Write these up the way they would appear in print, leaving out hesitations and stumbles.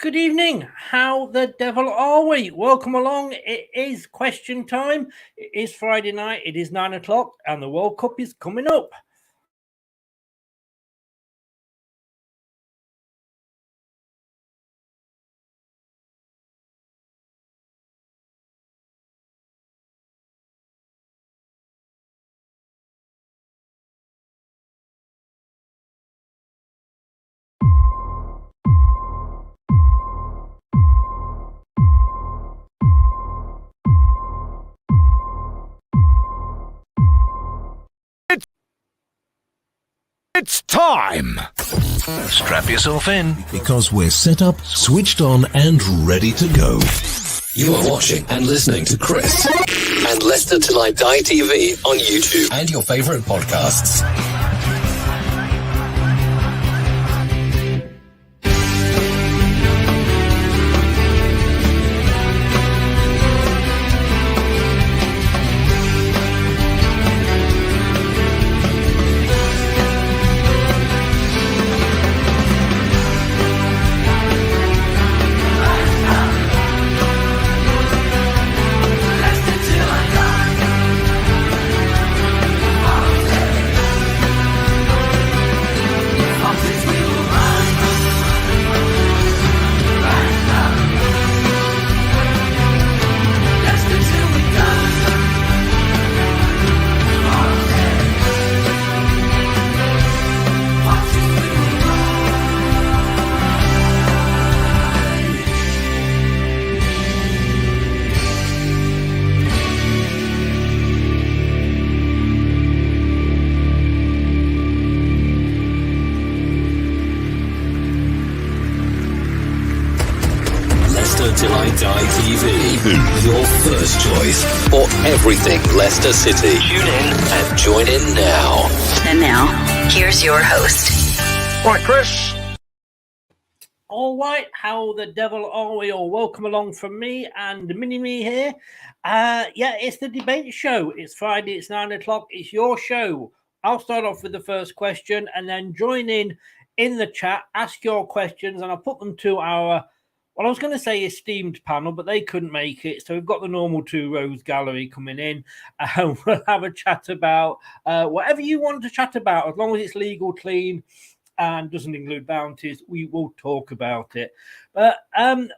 Good evening. How the devil are we? Welcome along. It is question time. It is Friday night. It is 9 o'clock and the World Cup is coming up. It's time! Strap yourself in, because we're set up, switched on, and ready to go. You are watching and listening to Chris and Leicester Till I Die TV on YouTube and your favourite podcasts. Till I Die TV, your first choice for everything Leicester City. Tune in and join in now. And now, here's your host. Right, Chris. All right, how the devil are we all? Welcome along from me and Mini-Me here. It's the debate show. It's Friday, it's 9 o'clock. It's your show. I'll start off with the first question and then join in the chat, ask your questions, and I'll put them to our... Well, I was going to say esteemed panel, but they couldn't make it. So we've got the normal two rows gallery coming in. We'll have a chat about whatever you want to chat about, as long as it's legal, clean, and doesn't include bounties. We will talk about it. But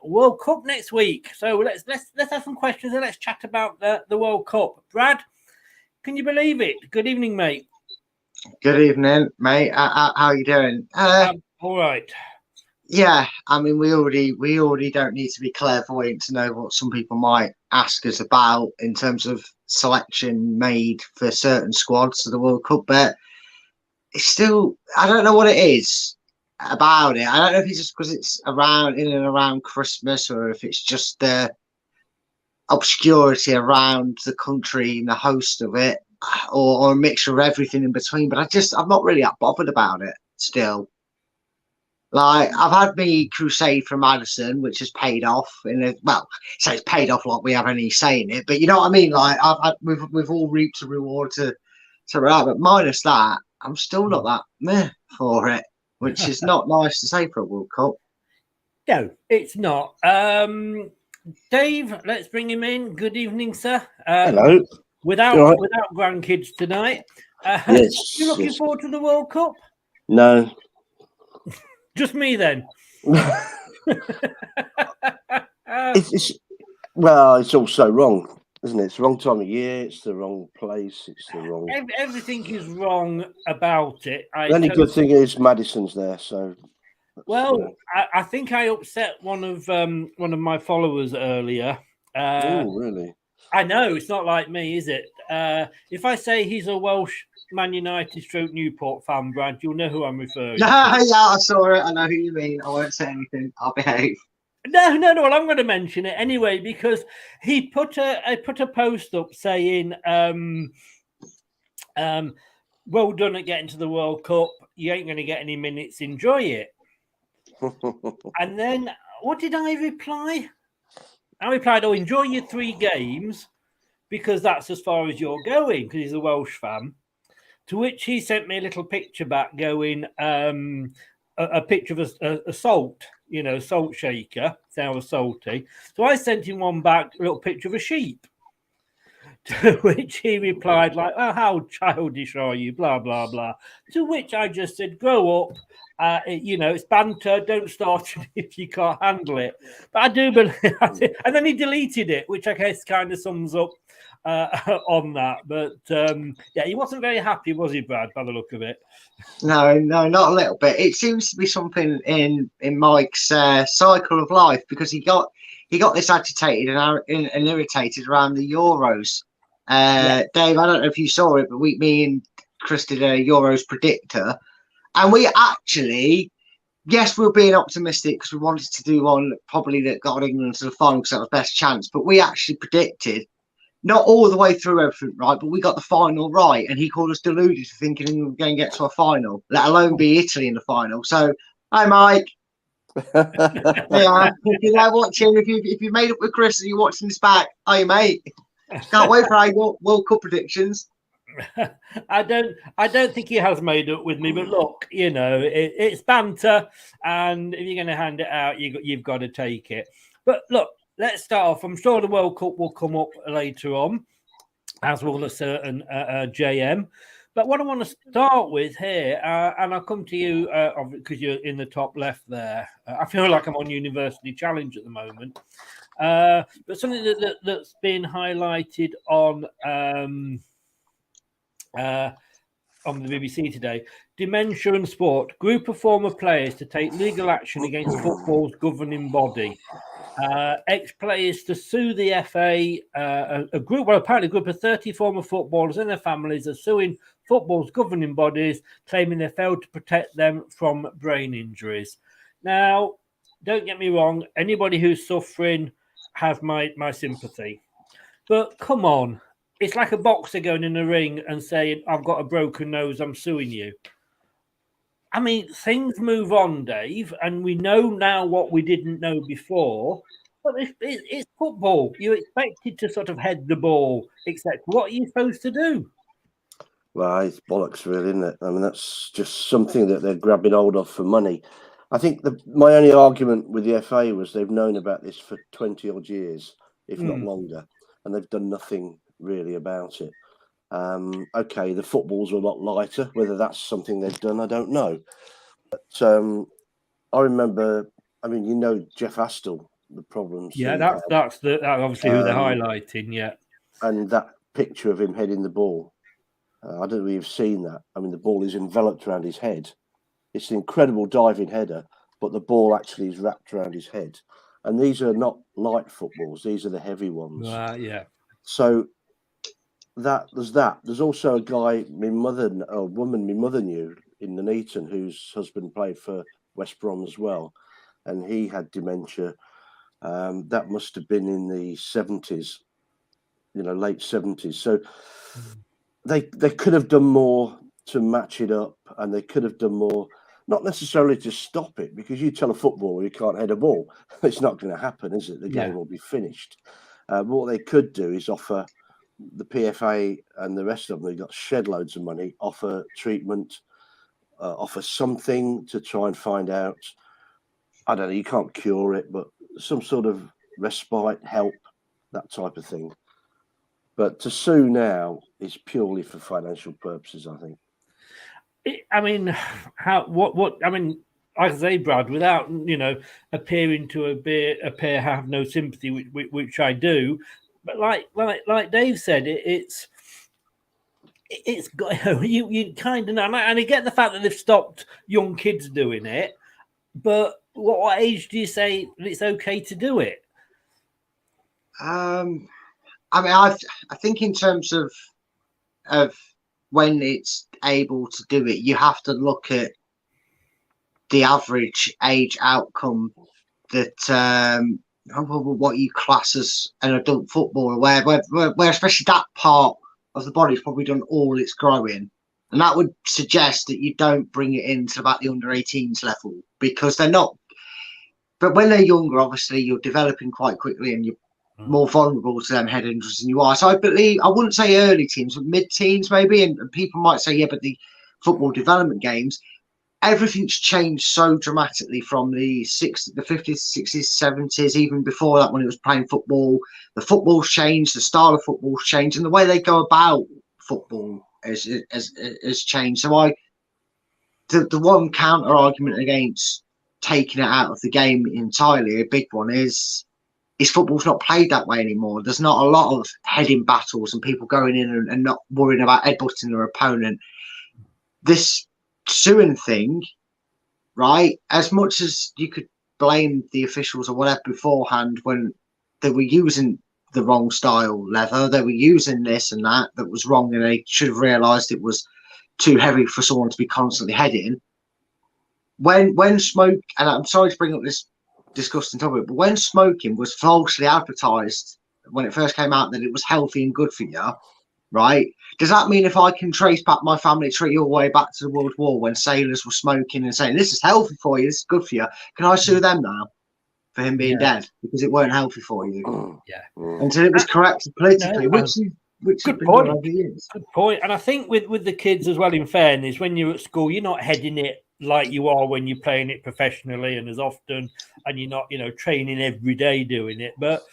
World Cup next week. So let's have some questions and let's chat about the World Cup. Brad, can you believe it? Good evening, mate. Good evening, mate. How are you doing? All right. Yeah, I mean, we already don't need to be clairvoyant to know what some people might ask us about in terms of selection made for certain squads to the World Cup, but it's still, I don't know what it is about it. I don't know if it's just because it's around in and around Christmas, or if it's just the obscurity around the country and the host of it, or a mixture of everything in between. But I'm not really that bothered about it still. Like, I've had me crusade for Madison, which has paid off. So it's paid off like we have any say in it, but you know what I mean. Like, we've all reaped a reward to that, but minus that, I'm still not that meh for it, which is not nice to say for a World Cup. No, it's not. Dave, let's bring him in. Good evening, sir. Hello. Without grandkids tonight. Yes. You looking forward to the World Cup? No. Just me then. It's all so wrong, isn't it? It's the wrong time of year. It's the wrong place. It's the wrong. Everything is wrong about it. The only good thing is Madison's there. So. Well, I think I upset one of my followers earlier. Oh, really? I know it's not like me, is it? If I say he's a Welsh Man United / Newport fan, Brad, you'll know who I'm referring to. Yeah, I saw it. I know who you mean. I won't say anything. I'll behave. No. Well, I'm going to mention it anyway because he put a post up saying, "Well done at getting to the World Cup. You ain't going to get any minutes. Enjoy it." And then what did I reply? I replied, "Oh, enjoy your 3 games because that's as far as you're going," because he's a Welsh fan. To which he sent me a little picture back going, a picture of a salt salt shaker, sour salty. So I sent him one back, a little picture of a sheep. To which he replied, like, "Oh, how childish are you? Blah, blah, blah." To which I just said, "Grow up. It's banter. Don't start it if you can't handle it." But I do believe, and then he deleted it, which I guess kind of sums up on that. But he wasn't very happy, was he, Brad, by the look of it? No, not a little bit. It seems to be something in Mike's cycle of life, because he got this agitated and irritated around the Euros. Dave, I don't know if you saw it, but me and Chris did a Euros predictor, and we actually, yes, we were being optimistic because we wanted to do one probably that got England to the final because that was best chance, but we actually predicted not all the way through everything right, but we got the final right, and he called us deluded for thinking we were going to get to a final, let alone be Italy in the final. So, hi, Mike. If you're there watching, if you made up with Chris and you're watching this back, hi, mate. Can't wait for our World Cup predictions. I don't think he has made up with me, but look, it's banter, and if you're going to hand it out, you've got to take it. But look, let's start off. I'm sure the World Cup will come up later on, as will a certain JM. But what I want to start with here, and I'll come to you because you're in the top left there. I feel like I'm on University Challenge at the moment. But something that's been highlighted on the BBC today: dementia and sport. Group of former players to take legal action against football's governing body. Ex-players to sue the FA. Apparently a group of 30 former footballers and their families are suing football's governing bodies, claiming they failed to protect them from brain injuries. Now, don't get me wrong, anybody who's suffering has my sympathy. But come on, it's like a boxer going in the ring and saying, "I've got a broken nose, I'm suing you." I mean, things move on, Dave, and we know now what we didn't know before. But it's football. You're expected to sort of head the ball, except what are you supposed to do? Well, it's bollocks, really, isn't it? I mean, that's just something that they're grabbing hold of for money. I think my only argument with the FA was they've known about this for 20 odd years, if not longer, and they've done nothing really about it. Okay, the footballs are a lot lighter. Whether that's something they've done, I don't know. But I remember, Jeff Astle, the problems. Yeah, that's obviously who they're highlighting. Yeah, and that picture of him heading the ball. I don't know if you've seen that. I mean, the ball is enveloped around his head. It's an incredible diving header, but the ball actually is wrapped around his head. And these are not light footballs; these are the heavy ones. Yeah. So there's that. There's also a guy, my mother knew in Nuneaton, whose husband played for West Brom as well, and he had dementia. That must have been in the 70s, late 70s. So they could have done more to match it up, and they could have done more, not necessarily to stop it, because you tell a footballer you can't head a ball, it's not going to happen, is it? The game will be finished. What they could do is offer the PFA and the rest of them, they've got shed loads of money, offer treatment, offer something to try and find out. I don't know, you can't cure it, but some sort of respite, help, that type of thing. But to sue now is purely for financial purposes, I think. Like I say, Brad, without appearing to appear have no sympathy, which I do, but like Dave said, it's you kind of know, and I get the fact that they've stopped young kids doing it, but what age do you say it's okay to do it? I think in terms of when it's able to do it, you have to look at the average age outcome that what you class as an adult footballer, where especially that part of the body has probably done all its growing, and that would suggest that you don't bring it into about the under 18s level, because they're not. But when they're younger, obviously you're developing quite quickly and you're more vulnerable to them head injuries than you are. So I believe, I wouldn't say early teens, but mid-teens maybe, and people might say, yeah, but the football development games, everything's changed so dramatically from the 50s, 60s, 70s, even before that when it was playing football. The football's changed, the style of football's changed, and the way they go about football has changed. So the one counter argument against taking it out of the game entirely, a big one, is football's not played that way anymore. There's not a lot of heading battles and people going in and not worrying about headbutting their opponent. This suing thing, right? As much as you could blame the officials or whatever beforehand when they were using the wrong style leather, they were using this and that was wrong, and they should have realised it was too heavy for someone to be constantly heading. When smoke, and I'm sorry to bring up this disgusting topic, but when smoking was falsely advertised when it first came out that it was healthy and good for you, right? Does that mean if I can trace back my family tree all the way back to the World War when sailors were smoking and saying this is healthy for you, this is good for you, can I sue them now for him being dead because it weren't healthy for you? Yeah. Until it was corrected politically, which good point. Good point. And I think with the kids as well, in fairness, when you're at school, you're not heading it like you are when you're playing it professionally and as often, and you're not, training every day doing it. But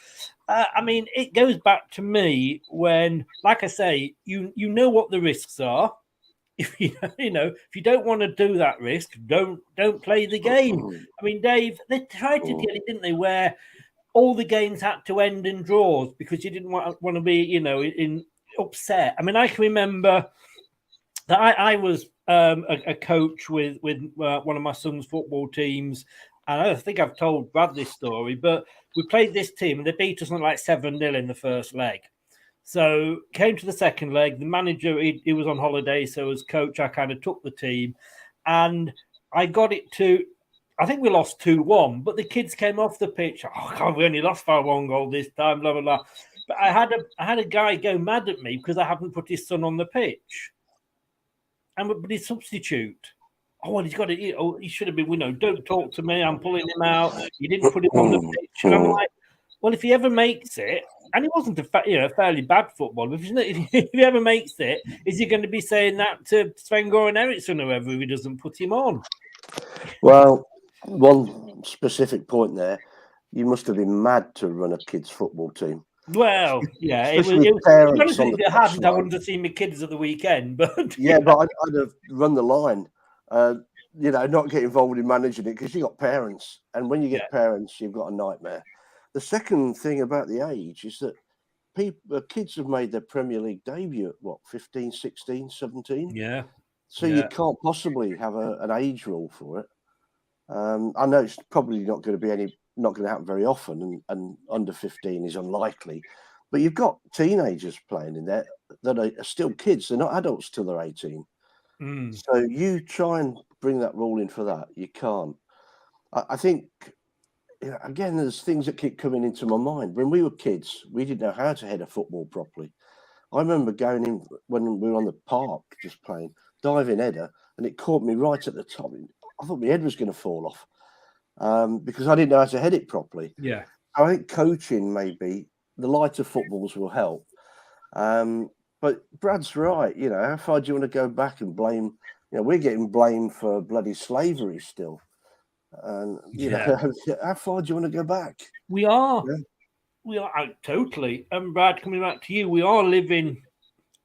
I mean, it goes back to me when, like I say, you know what the risks are. If you don't want to do that risk, don't play the game. I mean, Dave, they tried to get it, didn't they? Where all the games had to end in draws because you didn't want to be, in upset. I mean, I can remember that I was a coach with one of my son's football teams, and I think I've told Brad this story, but we played this team and they beat us like 7-0 in the first leg. So came to the second leg. The manager, he was on holiday, so as coach, I kind of took the team, and I got it to, I think we lost 2-1, but the kids came off the pitch. Oh God, we only lost by 1 goal this time, blah blah blah. But I had a guy go mad at me because I hadn't put his son on the pitch, but his substitute. Oh, well, he's got it. He should have been. Don't talk to me. I'm pulling him out. You didn't put him on the pitch, and I'm like, well, if he ever makes it, and he wasn't a fairly bad footballer. If he ever makes it, is he going to be saying that to Sven-Goran Eriksson or whoever if he doesn't put him on? Well, one specific point there, you must have been mad to run a kids' football team. Well, yeah, it was. Honestly, if it hadn't, I wouldn't have seen my kids at the weekend. But yeah, but I'd have run the line. Not get involved in managing it because you got parents, and when you get parents, you've got a nightmare. The second thing about the age is that kids have made their Premier League debut at what, 15, 16, 17? Yeah. So you can't possibly have an age rule for it. I know it's probably not going to happen very often, and under 15 is unlikely. But you've got teenagers playing in there that are still kids. They're not adults till they're 18. So you try and bring that rule in for that. You can't. I think, again, there's things that keep coming into my mind. When we were kids, we didn't know how to head a football properly. I remember going in when we were on the park just playing, diving header, and it caught me right at the top. I thought my head was going to fall off because I didn't know how to head it properly. Yeah. I think coaching, maybe, the lighter footballs will help. But Brad's right. How far do you want to go back and blame? We're getting blamed for bloody slavery still. And, how far do you want to go back? We are. Yeah. We are totally. And Brad, coming back to you, we are living,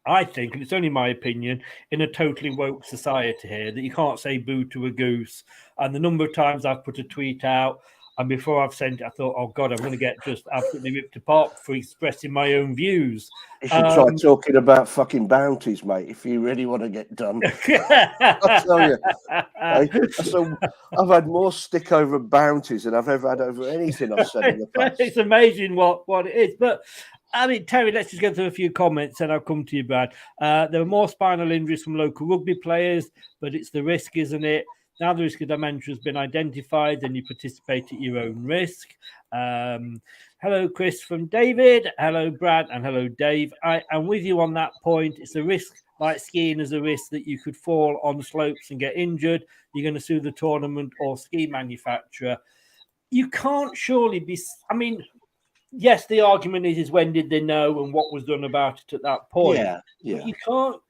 I think, and it's only my opinion, in a totally woke society here that you can't say boo to a goose. And the number of times I've put a tweet out, and before I've sent it, I thought, oh God, I'm going to get just absolutely ripped apart for expressing my own views. You should try talking about fucking bounties, mate, if you really want to get done. I tell you. So I've had more stick over bounties than I've ever had over anything I've said in the past. It's amazing what it is. But, I mean, Terry, let's just go through a few comments and I'll come to you, Brad. There were more spinal injuries from local rugby players, but it's the risk, isn't it? Now the risk of dementia has been identified, then you participate at your own risk. Hello, Chris from David. Hello, Brad. And hello, Dave. I'm with you on that point. It's a risk, like skiing is a risk that you could fall on slopes and get injured. You're going to sue the tournament or ski manufacturer. You can't surely be... I mean, yes, the argument is when did they know and what was done about it at that point. Yeah. But you can't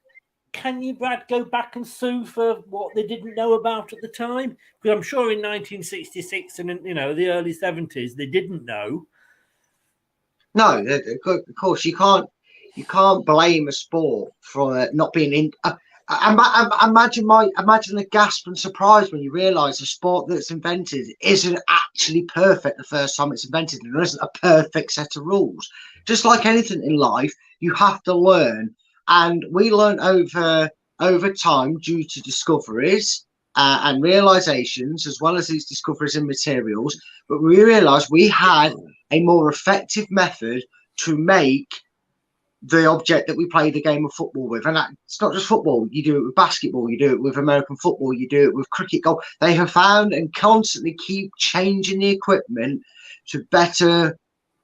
can you, Brad, go back and sue for what they didn't know about at the time? Because I'm sure in 1966 and the early 70s they didn't know. No, of course you can't blame a sport for not being in. Imagine the gasp and surprise when you realise a sport that's invented isn't actually perfect the first time it's invented, and there isn't a perfect set of rules. Just like anything in life, you have to learn, and we learn over time due to discoveries and realizations, as well as these discoveries in materials. But we realised we had a more effective method to make the object that we play the game of football with. And it's not just football. You do it with basketball, you do it with American football, you do it with cricket, golf. They have found and constantly keep changing the equipment to better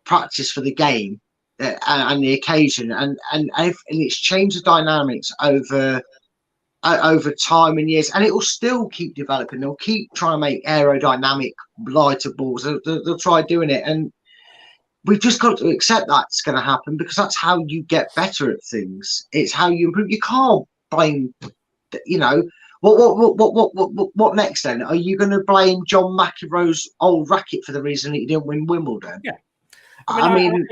practice for the game and the occasion. And it's changed the dynamics over time and years, and it will still keep developing. They'll keep trying to make aerodynamic lighter balls. They'll try doing it, and we've just got to accept that's going to happen, because that's how you get better at things. It's how you improve. You can't blame, what next then? Are you going to blame John McEnroe's old racket for the reason that he didn't win Wimbledon? Yeah. I mean,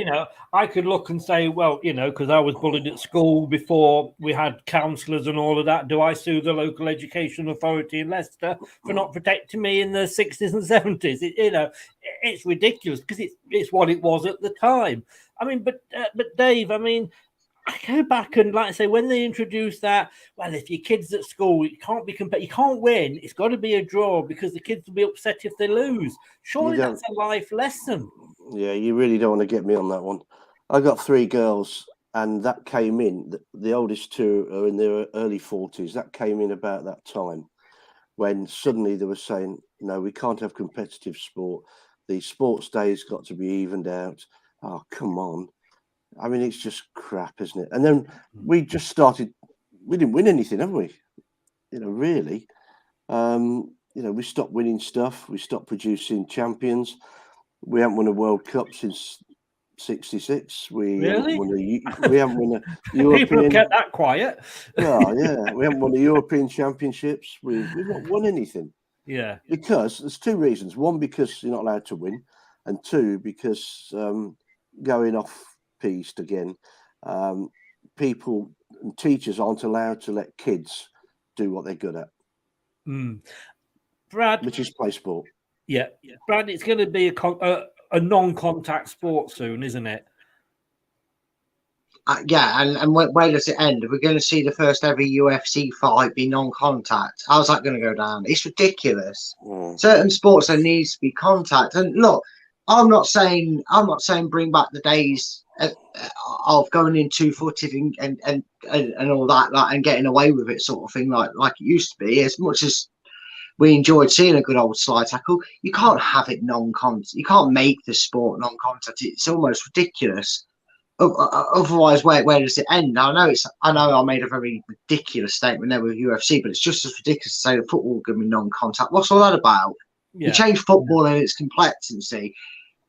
I could look and say, well, because I was bullied at school before we had counsellors and all of that. Do I sue the local education authority in Leicester for not protecting me in the 60s and 70s? It's ridiculous, because it's what it was at the time. I mean, but Dave, I go back and, like I say, when they introduced that, well, if your kid's at school, you can't be you can't win. It's got to be a draw, because the kids will be upset if they lose. Surely that's a life lesson. Yeah, you really don't want to get me on that one. I got 3 girls, and that came in. The oldest 2 are in their early 40s. That came in about that time, when suddenly they were saying, no, we can't have competitive sport. The sports days got to be evened out. Oh, come on. I mean, it's just crap, isn't it? And then we just started. We didn't win anything, have we? Really. We stopped winning stuff. We stopped producing champions. We haven't won a World Cup since '66. We haven't won a European. People have kept that quiet. Yeah. We haven't won the European Championships. We've not won anything. Yeah. Because there's 2 reasons. One, because you're not allowed to win, and 2, because going off piste again, people and teachers aren't allowed to let kids do what they're good at. Brad, which is play sport. Yeah, Brad, it's going to be a non-contact sport soon, isn't it? And where does it end? We're going to see the first ever UFC fight be non-contact. How's that going to go down? It's ridiculous. Certain sports there needs to be contact. And look, I'm not saying bring back the days of going in 2-footed and all that, and getting away with it, sort of thing, like it used to be. As much as we enjoyed seeing a good old slide tackle, you can't have it non-contact. You can't make the sport non-contact. It's almost ridiculous. Otherwise, where does it end? I know I made a very ridiculous statement there with UFC, but it's just as ridiculous to say that football is going to be non-contact. What's all that about? Yeah. You change football and its complexity.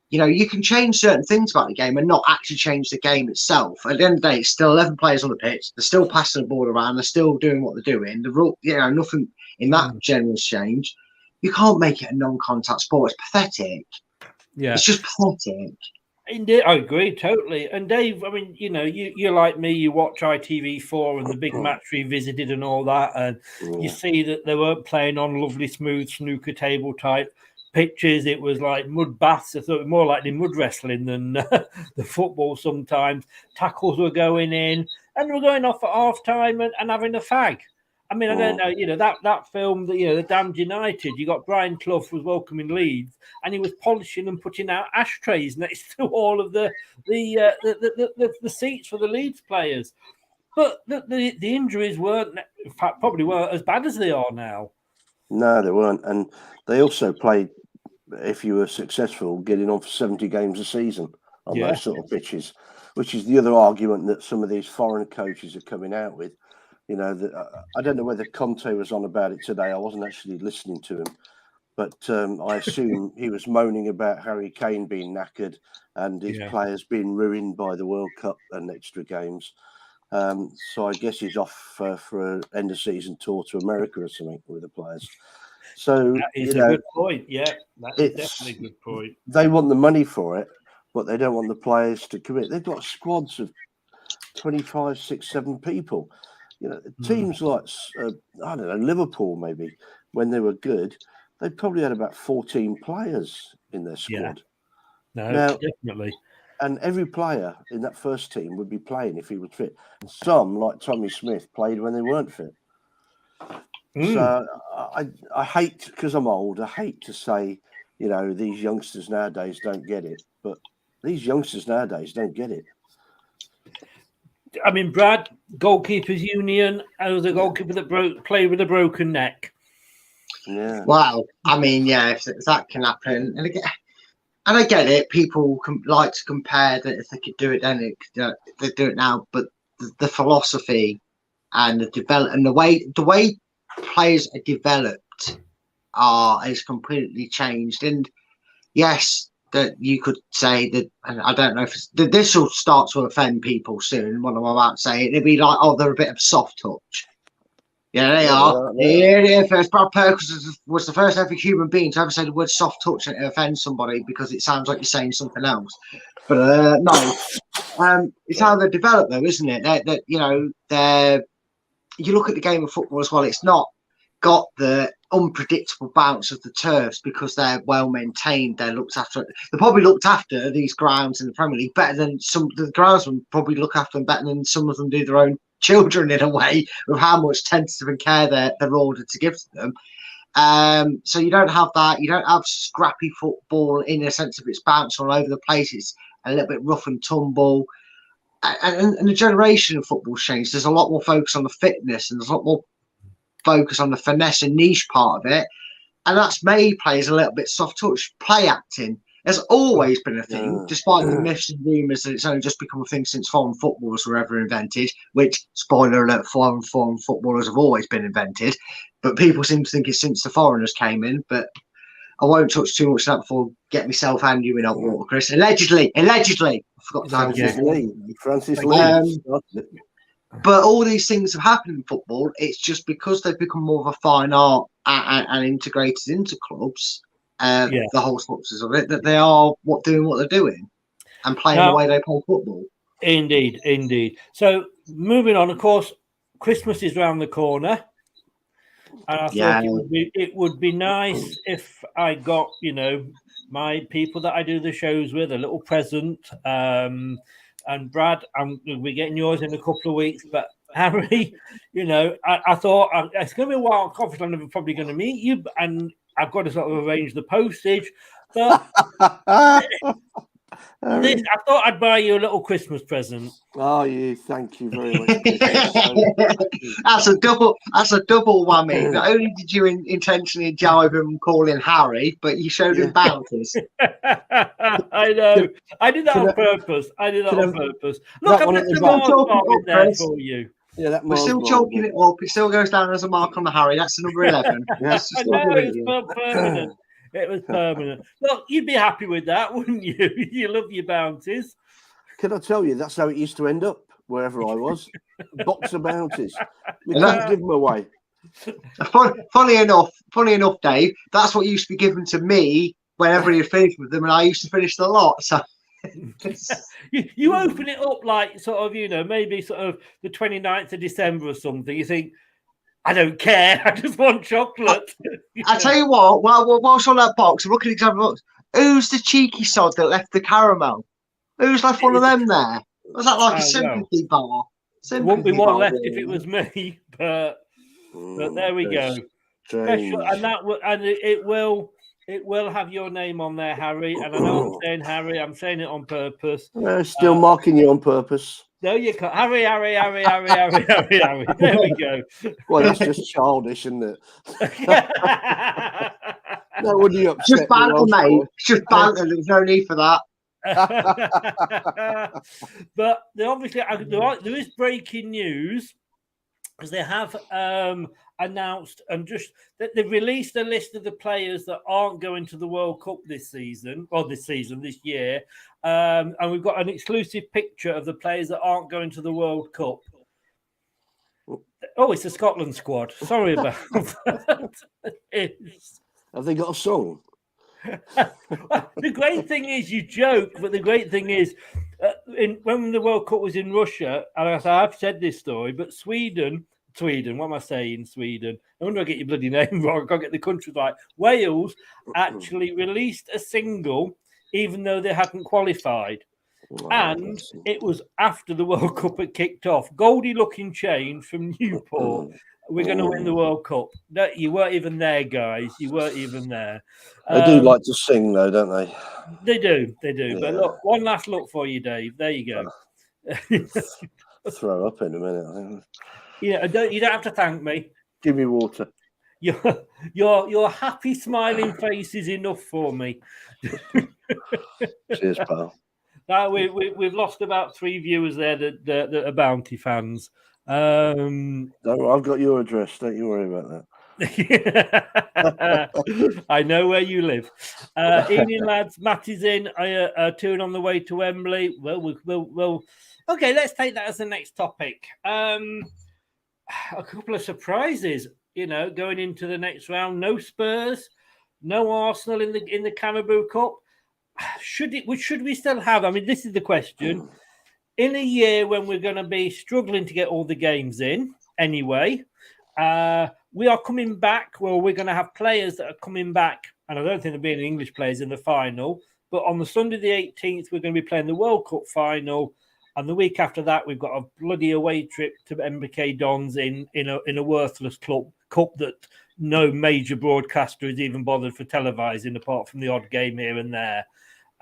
You can change certain things about the game and not actually change the game itself. At the end of the day, it's still 11 players on the pitch. They're still passing the ball around. They're still doing what they're doing. The rule, nothing in that general change. You can't make it a non-contact sport. It's pathetic. Yeah, it's just pathetic. Indeed, I agree totally. And Dave, I mean, you're like me. You watch ITV4 and the big match revisited and all that, and you see that they weren't playing on lovely, smooth snooker table type pitches. It was like mud baths. I thought it was more like the mud wrestling than the football sometimes. Tackles were going in, and they were going off at half time and having a fag. I mean, I don't know, that film, The Damned United, you got Brian Clough was welcoming Leeds, and he was polishing and putting out ashtrays next to all of the seats for the Leeds players. But the injuries weren't, in fact, probably weren't as bad as they are now. No, they weren't. And they also played, if you were successful, getting on for 70 games a season on those sort of pitches, which is the other argument that some of these foreign coaches are coming out with. I don't know whether Conte was on about it today. I wasn't actually listening to him, but I assume he was moaning about Harry Kane being knackered and his players being ruined by the World Cup and extra games. So I guess he's off for an end of season tour to America or something with the players. So that is a good point. Yeah, that is definitely a good point. They want the money for it, but they don't want the players to commit. They've got squads of 25, 6, 7 people. Teams like I don't know, Liverpool maybe when they were good, they probably had about 14 players in their squad. Yeah. No, definitely. And every player in that first team would be playing if he was fit. Some, like Tommy Smith, played when they weren't fit. So I hate, because I'm old, I hate to say, these youngsters nowadays don't get it. But these youngsters nowadays don't get it. I mean, Brad, Goalkeepers Union, I was a goalkeeper that played with a broken neck. Yeah. Well, I mean, yeah, if that can happen. And again, and I get it. People like to compare that if they could do it then, they do it now. But the philosophy and the way players are developed is completely changed. And yes, that you could say that, and I don't know if this will start to offend people soon. What I'm about to say, it'd be like, oh, they're a bit of soft touch. Yeah, they are. Yeah. First, Brad Perkins was the first ever human being to ever say the word soft touch and it offends somebody because it sounds like you're saying something else. But no, it's how they're developed, though, isn't it? You look at the game of football as well. It's not got the unpredictable bounce of the turfs because they're well maintained. They're looked after. They probably looked after these grounds in the Premier League better than some. The groundsmen probably look after them better than some of them do their own children in a way, with how much attention and care they're ordered to give to them. So you don't have that. You don't have scrappy football in a sense of it's bouncing all over the place. It's a little bit rough and tumble. And the generation of football changed. There's a lot more focus on the fitness and there's a lot more focus on the finesse and niche part of it. And that's made players a little bit soft touch. Play acting has always been a thing, despite the myths and rumours that it's only just become a thing since foreign footballers were ever invented, which, spoiler alert, foreign footballers have always been invented. But people seem to think it's since the foreigners came in. But I won't touch too much of that before I get myself and you in hot water, Chris. Allegedly. I forgot to have Francis Lee. But all these things have happened in football. It's just because they've become more of a fine art and integrated into clubs, the whole substance of it, that they are doing what they're doing and playing the way they play football. Indeed. So moving on, of course, Christmas is around the corner. And I thought it would be nice if I got, my people that I do the shows with a little present. And Brad, we're getting yours in a couple of weeks. But Harry, I thought it's going to be a while. Confident I'm probably going to meet you, and I've got to sort of arrange the postage. But I thought I'd buy you a little Christmas present. Oh, thank you very much. That's a double whammy. Not only did you intentionally jibe him calling Harry, but you showed him bounties. I know. I did that on purpose. Look, I've got the mark in there for you. Yeah, we're still chalking it up. It still goes down as a mark on the Harry. That's the number 11. Yes, I know, it's permanent. It was permanent. Look, you'd be happy with that, wouldn't you? You love your bounties. Can I tell you, that's how it used to end up, wherever I was. A box of bounties. We can't give them away. Funny enough, Dave, that's what used to be given to me whenever you finished with them, and I used to finish the lot. So you open it up like sort of, maybe sort of the 29th of December or something. You think, I don't care. I just want chocolate. I tell you what, whilst on that box, look at the example box. Who's the cheeky sod that left the caramel? Who's left one of them there? Was that like a sympathy bar? There wouldn't be one left if it was me, but there we go. Special, and it will have your name on there, Harry. And I know I'm saying Harry. I'm saying it on purpose. Still marking you on purpose. No, you can't. Harry. There we go. Well, that's just childish, isn't it? No, would you upset? Just banter, mate. Just banter. There's no need for that. But obviously, there is breaking news because they have announced and just that they've released a list of the players that aren't going to the World Cup this year. And we've got an exclusive picture of the players that aren't going to the World Cup. it's the Scotland squad. Sorry about that. Have they got a song? The great thing is, you joke, but the great thing is, when the World Cup was in Russia, and I've said this story, but Sweden, what am I saying? Sweden. I wonder if I get your bloody name wrong. I can't get the countries right. Wales actually released a single, even though they hadn't qualified. And it was after the World Cup had kicked off. Goldie looking change from Newport. We're going to win the World Cup. No, you weren't even there, guys. You weren't even there. They do like to sing, though, don't they? They do. Yeah. But look, one last look for you, Dave. There you go. Throw up in a minute. I think. Yeah, you don't have to thank me. Give me water. Your happy, smiling face is enough for me. Cheers, pal. Now we've lost about 3 viewers there that are Bounty fans. I've got your address. Don't you worry about that. I know where you live. Evening, lads. Matt is in. I tune on the way to Wembley. Well. Okay, let's take that as the next topic. A couple of surprises, going into the next round. No Spurs, no Arsenal in the Carabao Cup. Should we still have? I mean, this is the question. In a year when we're going to be struggling to get all the games in anyway, we are coming back. Well, we're going to have players that are coming back, and I don't think there'll be any English players in the final. But on the Sunday the 18th, we're going to be playing the World Cup final, and the week after that, we've got a bloody away trip to MBK Dons in a worthless cup that no major broadcaster has even bothered for televising, apart from the odd game here and there.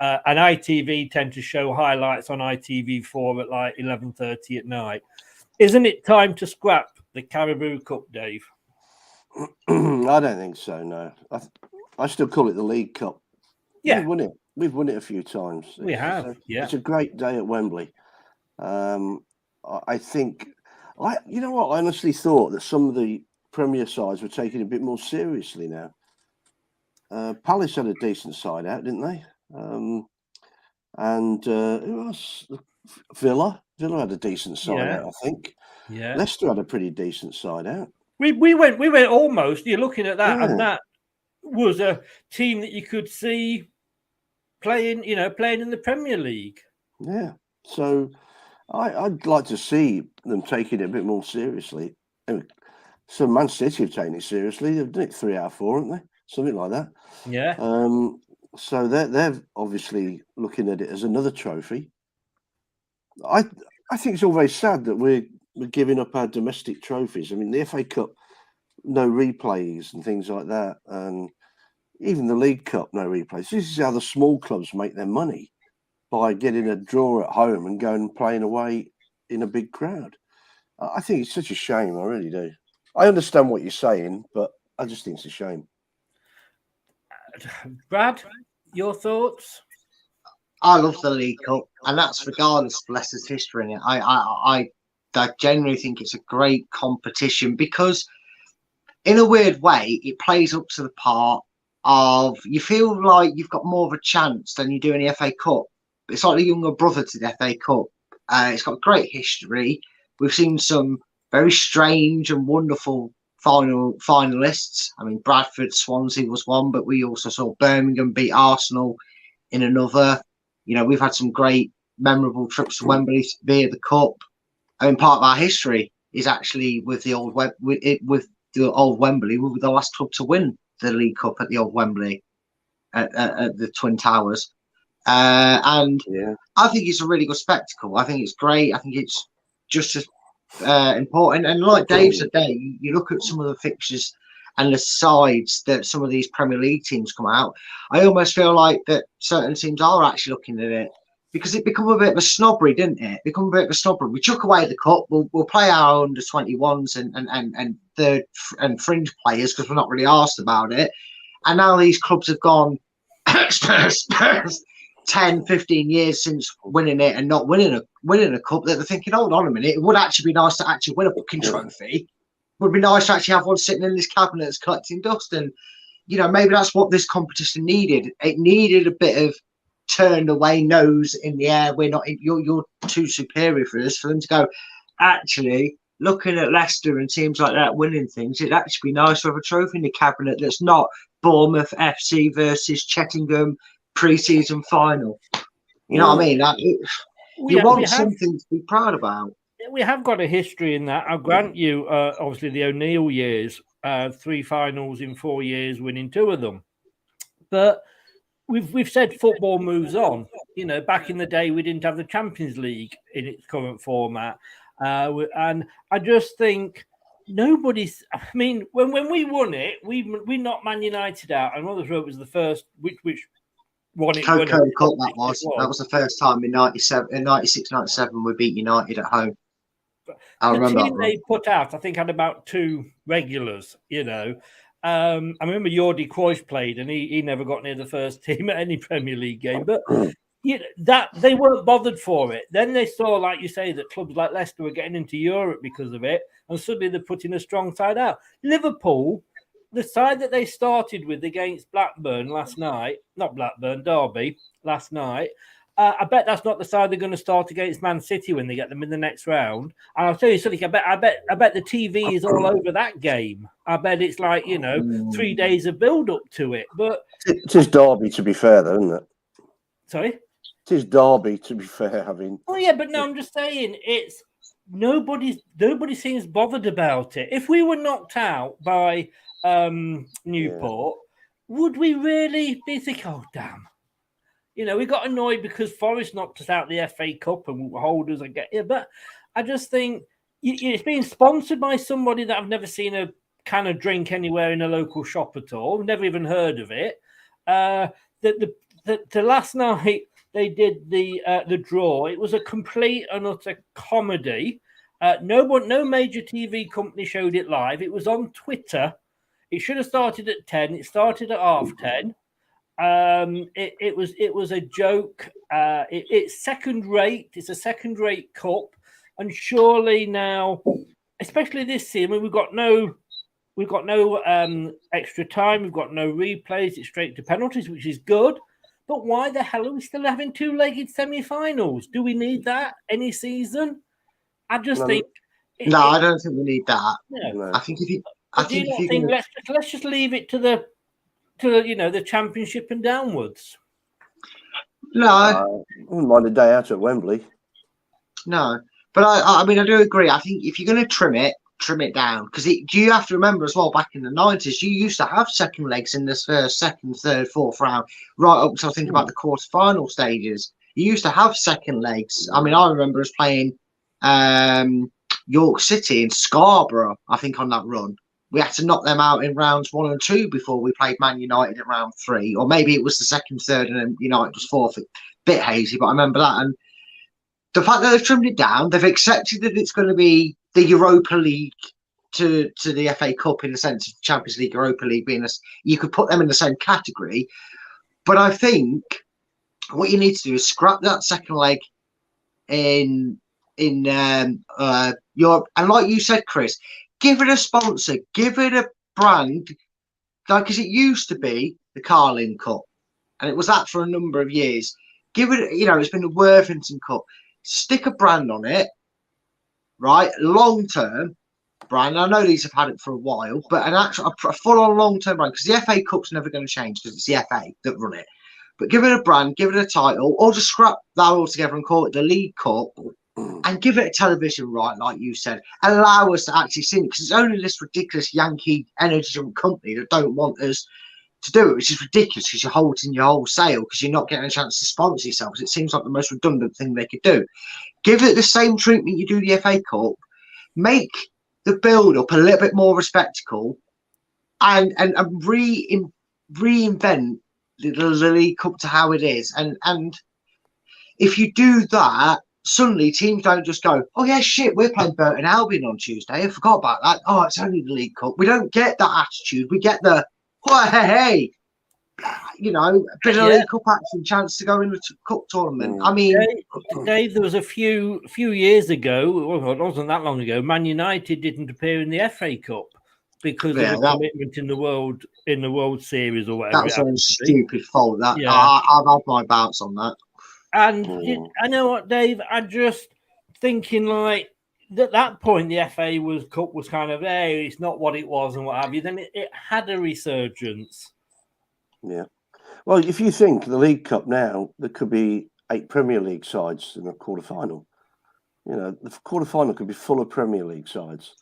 And ITV tend to show highlights on ITV4 at like 11:30 at night. Isn't it time to scrap the Carabao Cup, Dave? I don't think so, no. I still call it the League Cup. Yeah. We've won it a few times. We have, yeah. It's a great day at Wembley. I think, I honestly thought that some of the Premier sides were taking it a bit more seriously now. Palace had a decent side out, didn't they? And who else? Villa had a decent side out, I think. Yeah. Leicester had a pretty decent side out. We went almost. You're looking at that, and that was a team that you could see playing in the Premier League. Yeah. So I'd like to see them taking it a bit more seriously. So Man City have taken it seriously. They've done it 3 out of 4, haven't they? Something like that. Yeah. So they're obviously looking at it as another trophy. I think it's all very sad that we're giving up our domestic trophies. I mean, the FA Cup, no replays and things like that, and even the League Cup, no replays. This is how the small clubs make their money, by getting a draw at home and going and playing away in a big crowd. I think it's such a shame. I really do. I understand what you're saying, but I just think it's a shame. Brad, your thoughts? I love the League Cup, and that's regardless of Leicester's history in it. I genuinely think it's a great competition because, in a weird way, it plays up to the part of you feel like you've got more of a chance than you do in the FA Cup. It's like the younger brother to the FA Cup. It's got great history. We've seen some very strange and wonderful finalists. I mean, Bradford, Swansea was one, but we also saw Birmingham beat Arsenal in another. We've had some great memorable trips to Wembley via the Cup. I mean, part of our history is actually with the old Wembley. We were the last club to win the League Cup at the old Wembley at the Twin Towers. And I think it's a really good spectacle. I think it's great. I think it's just as important. And like Dave said there, you look at some of the fixtures and the sides that some of these Premier League teams come out. I almost feel like that certain teams are actually looking at it because it become a bit of a snobbery, didn't it? Become a bit of a snobbery. We chuck away the cup. We'll play our under 21s and third and fringe players because we're not really asked about it. And now these clubs have gone 10, 15 years since winning it and not winning a cup, that they're thinking, hold on a minute, it would actually be nice to actually win a fucking trophy. It would be nice to actually have one sitting in this cabinet that's collecting dust. And, maybe that's what this competition needed. It needed a bit of turned away nose in the air. We're not, you're too superior for us, for them to go, actually, looking at Leicester and teams like that winning things, it'd actually be nice to have a trophy in the cabinet that's not Bournemouth FC versus Chettingham pre-season final. You know what I mean? You want something to be proud about. We have got a history in that. I'll grant you, obviously, the O'Neill years, 3 finals in 4 years, winning 2 of them. But we've said football moves on. You know, back in the day, we didn't have the Champions League in its current format. And I just think nobody's. I mean, when we won it, we knocked Man United out, and it was the first which won it. Coca Cup that was the first time in 96, 97 we beat United at home. I remember the team they put out, I think, had about 2 regulars. You know, I remember Jordi Cruyff played, and he never got near the first team at any Premier League game, but. You know, that they weren't bothered for it. Then they saw, like you say, that clubs like Leicester were getting into Europe because of it, and suddenly they're putting a strong side out. Liverpool, the side that they started with against Blackburn last night, not Blackburn, Derby last night, I bet that's not the side they're going to start against Man City when they get them in the next round. And I'll tell you something, I bet the TV is all over that game. I bet it's like, 3 days of build up to it. But it is Derby, to be fair, though, isn't it? Sorry? It is Derby, to be fair. Oh yeah, but no, I'm just saying it's nobody seems bothered about it. If we were knocked out by Newport, would we really be thinking, oh damn? You know, we got annoyed because Forest knocked us out the FA Cup and holders. I get it, but I just think it's being sponsored by somebody that I've never seen a can of drink anywhere in a local shop at all. Never even heard of it. The last night. They did the draw. It was a complete and utter comedy. No major TV company showed it live. It was on Twitter. It should have started at 10. It started at 10:30. It was a joke. It's second rate. It's a second rate cup, and surely now, especially this season, we've got no extra time. We've got no replays. It's straight to penalties, which is good. But why the hell are we still having 2-legged semi-finals? Do we need that any season? I just think. I don't think we need that. No. I think if you, let's just leave it to the championship and downwards. No, I wouldn't mind a day out at Wembley. No, but I mean I do agree. I think if you're going to trim it down, because do you have to remember as well, back in the 90s, you used to have second legs in this first, second, third, fourth round, right up until I think about the quarter-final stages. You used to have second legs. I mean, I remember us playing York City and Scarborough, I think, on that run. We had to knock them out in rounds 1 and 2 before we played Man United in round 3, or maybe it was the second, third, and then United was fourth. A bit hazy, but I remember that. And the fact that they've trimmed it down, they've accepted that it's going to be the Europa League to the FA Cup, in the sense of Champions League, Europa League being you could put them in the same category. But I think what you need to do is scrap that second leg in Europe, and like you said, Chris, give it a sponsor, give it a brand, like, because it used to be the Carling Cup, and it was that for a number of years. Give it, it's been the Worthington Cup. Stick a brand on it. Right, long-term brand. I know these have had it for a while, but a full-on long-term brand, because the FA Cup's never going to change because it's the FA that run it. But give it a brand, give it a title, or just scrap that altogether and call it the League Cup, and give it a television right, like you said. Allow us to actually see it, because it's only this ridiculous Yankee energy drink company that don't want us to do it, which is ridiculous, because you're holding your whole sale, because you're not getting a chance to sponsor yourselves. It seems like the most redundant thing they could do. Give it the same treatment you do the FA Cup. Make the build-up a little bit more respectable, and reinvent the League Cup to how it is. And if you do that, suddenly teams don't just go, oh yeah, shit, we're playing Burton Albion on Tuesday. I forgot about that. Oh, it's only the League Cup. We don't get that attitude. We get the, oh, hey, a bit of League Cup action, chance to go in the cup tournament. I mean, Dave, there was a few years ago, well, it wasn't that long ago, Man United didn't appear in the FA Cup because of a commitment in the World Series or whatever. That's a stupid fault. I've had my bouts on that. And I know what, Dave, I'm just thinking, like, at that point, the FA Cup was kind of, hey, it's not what it was and what have you. Then it had a resurgence. Yeah. Well, if you think the League Cup now, there could be 8 Premier League sides in the quarter-final. You know, the quarter-final could be full of Premier League sides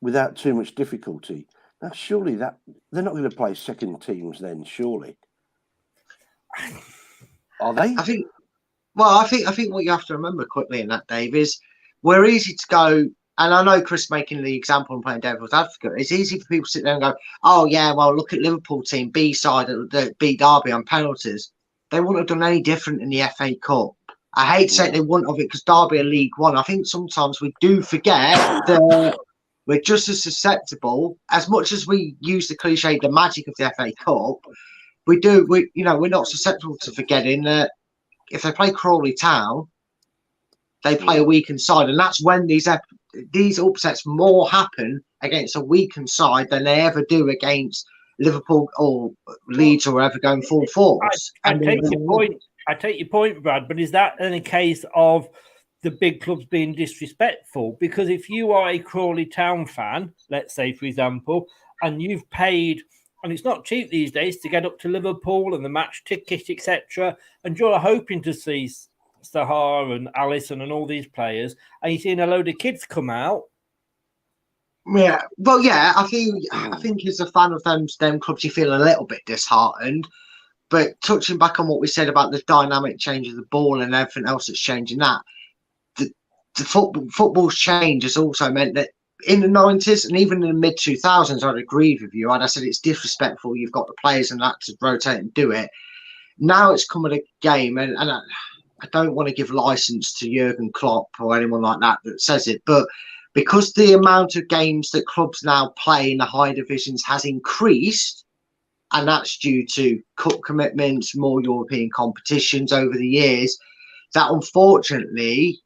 without too much difficulty. Now, surely they're not going to play second teams then, surely. Are they? I think what you have to remember quickly in that, Dave, is we're easy to go, and I know Chris making the example and playing devil's advocate. It's easy for people to sit there and go, oh yeah, well look at Liverpool team B side that beat Derby on penalties. They wouldn't have done any different in the FA Cup. I hate to say they wouldn't have it because Derby are League One. I think sometimes we do forget that we're just as susceptible, as much as we use the cliche, the magic of the FA Cup. We're not susceptible to forgetting that if they play Crawley Town, they play a weakened side, and that's when these upsets more happen against a weakened side than they ever do against Liverpool or Leeds or whoever going full force. I take your point, Brad, but is that in a case of the big clubs being disrespectful? Because if you are a Crawley Town fan, let's say, for example, and you've paid, and it's not cheap these days to get up to Liverpool and the match ticket, etc., and you're hoping to see Sahar and Allison and all these players, and you're seeing a load of kids come out. Yeah, well, yeah, I think as a fan of them clubs, you feel a little bit disheartened. But touching back on what we said about the dynamic change of the ball and everything else that's changing, that the football's change has also meant that in the 90s and even in the mid 2000s, I'd agree with you. I said it's disrespectful. You've got the players and that to rotate and do it. Now it's come at a game, and I don't want to give license to Jurgen Klopp or anyone like that says it, but because the amount of games that clubs now play in the high divisions has increased, and that's due to cup commitments, more European competitions over the years, that unfortunately,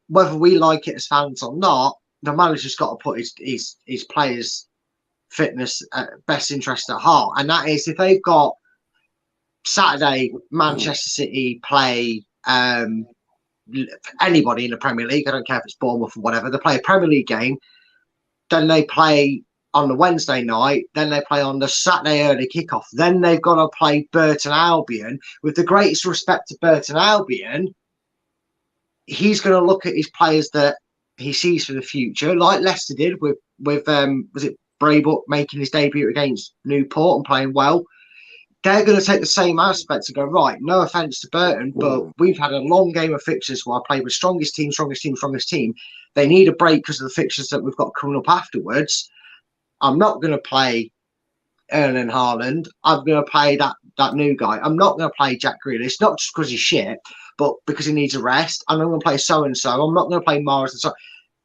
whether we like it as fans or not, the manager's got to put his players' fitness best interest at heart. And that is, if they've got Saturday, Manchester City play anybody in the Premier League, I don't care if it's Bournemouth or whatever, they play a Premier League game, then they play on the Wednesday night, then they play on the Saturday early kickoff, then they've got to play Burton Albion. With the greatest respect to Burton Albion, he's going to look at his players that he sees for the future, like Leicester did with was it Braybuck making his debut against Newport and playing well. They're going to take the same aspect and go, right, no offence to Burton, but we've had a long game of fixtures where I played with strongest team. They need a break because of the fixtures that we've got coming up afterwards. I'm not going to play Erling Haaland. I'm going to play that new guy. I'm not going to play Jack Grealish, not just because he's shit, but because he needs a rest. I'm not going to play so-and-so. I'm not going to play Morris and so.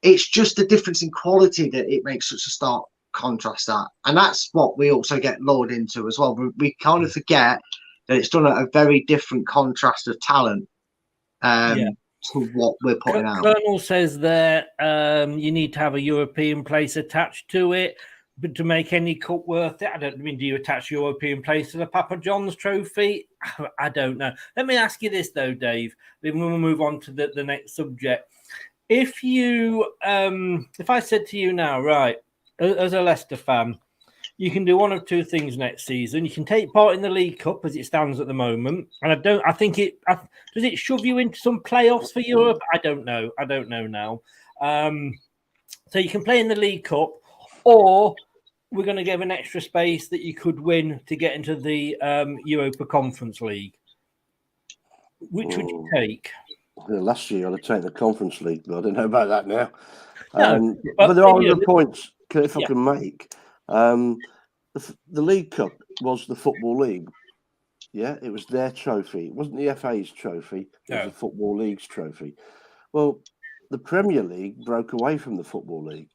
It's just the difference in quality that it makes such a stark contrast that. And that's what we also get lured into as well. We kind of forget that it's done at a very different contrast of talent to what we're putting out. Colonel says that you need to have a European place attached to it. But to make any cup worth it, I don't mean, do you attach European place to the Papa John's trophy? I don't know. Let me ask you this, though, Dave. Then we'll move on to the next subject. If I said to you now, right, as a Leicester fan, you can do one of two things next season. You can take part in the League Cup as it stands at the moment. And does it shove you into some playoffs for Europe? I don't know. Now. So you can play in the League Cup, or we're going to give an extra space that you could win to get into the Europa Conference League. Which would you take? Last year, I'd take the Conference League, but I don't know about that now. No, but there are other points, if I can make. The League Cup was the Football League. Yeah, it was their trophy. It wasn't the FA's trophy. It was the Football League's trophy. Well, the Premier League broke away from the Football League.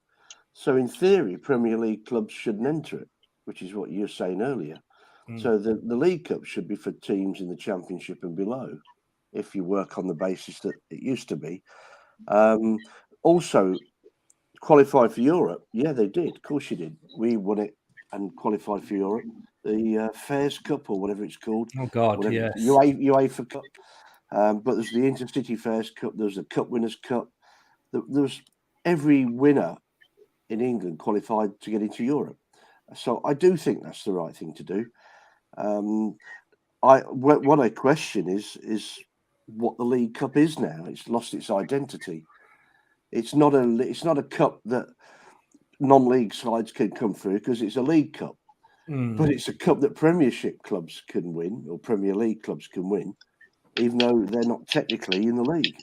So in theory, Premier League clubs shouldn't enter it, which is what you were saying earlier. So the League Cup should be for teams in the Championship and below, if you work on the basis that it used to be. Also, qualified for Europe. Yeah, they did. Of course you did. We won it and qualified for Europe. The Fairs Cup or whatever it's called. Oh, God, yes. UEFA Cup. But there's the Intercity Fairs Cup. There's the Cup Winners' Cup. there was every winner in England qualified to get into Europe. So I do think that's the right thing to do. What I question is what the League Cup is now. It's lost its identity. It's not a cup that non-league sides can come through because it's a League Cup. But it's a cup that Premiership clubs can win, or Premier League clubs can win, even though they're not technically in the league.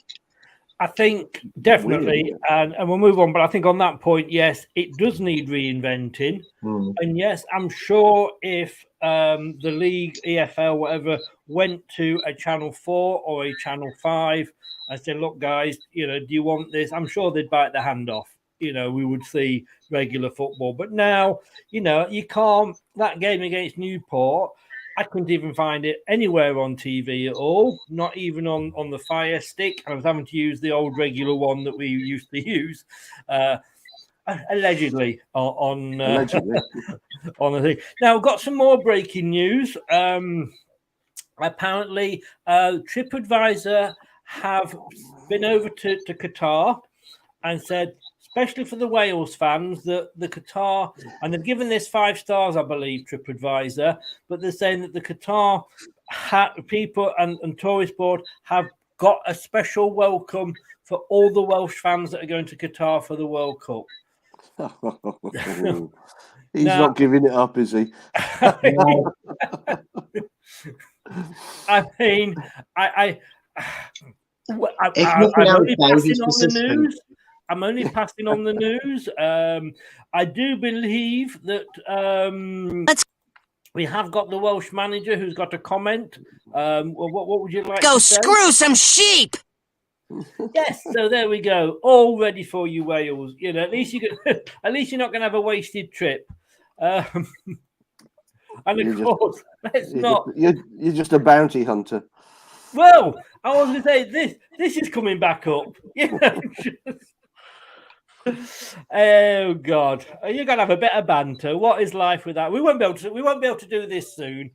I think definitely, and we'll move on. But I think on that point, yes, it does need reinventing. And yes, I'm sure if the league, EFL, whatever, went to a Channel 4 or a Channel 5 and said, look, guys, do you want this? I'm sure they'd bite the hand off. We would see regular football. But now, you can't. That game against Newport, I couldn't even find it anywhere on TV at all, not even on the Fire Stick. I was having to use the old regular one that we used to use, allegedly, on on the thing. Now, we've got some more breaking news. Apparently, TripAdvisor have been over to Qatar and said, especially for the Wales fans, that the Qatar, and they've given this 5 stars, I believe, TripAdvisor, but they're saying that the Qatar people and tourist board have got a special welcome for all the Welsh fans that are going to Qatar for the World Cup. He's not giving it up, is he? I mean, I'm only passing on the news. I'm only passing on the news. I do believe that we have got the Welsh manager who's got a comment. What would you like to say? Go screw some sheep! Yes, so there we go. All ready for you, Wales. At least you're not going to have a wasted trip. And of course, you're just a bounty hunter. Well, I was going to say this is coming back up. Oh God, you're gonna have a bit of banter. What is life with that? We won't be able to do this soon.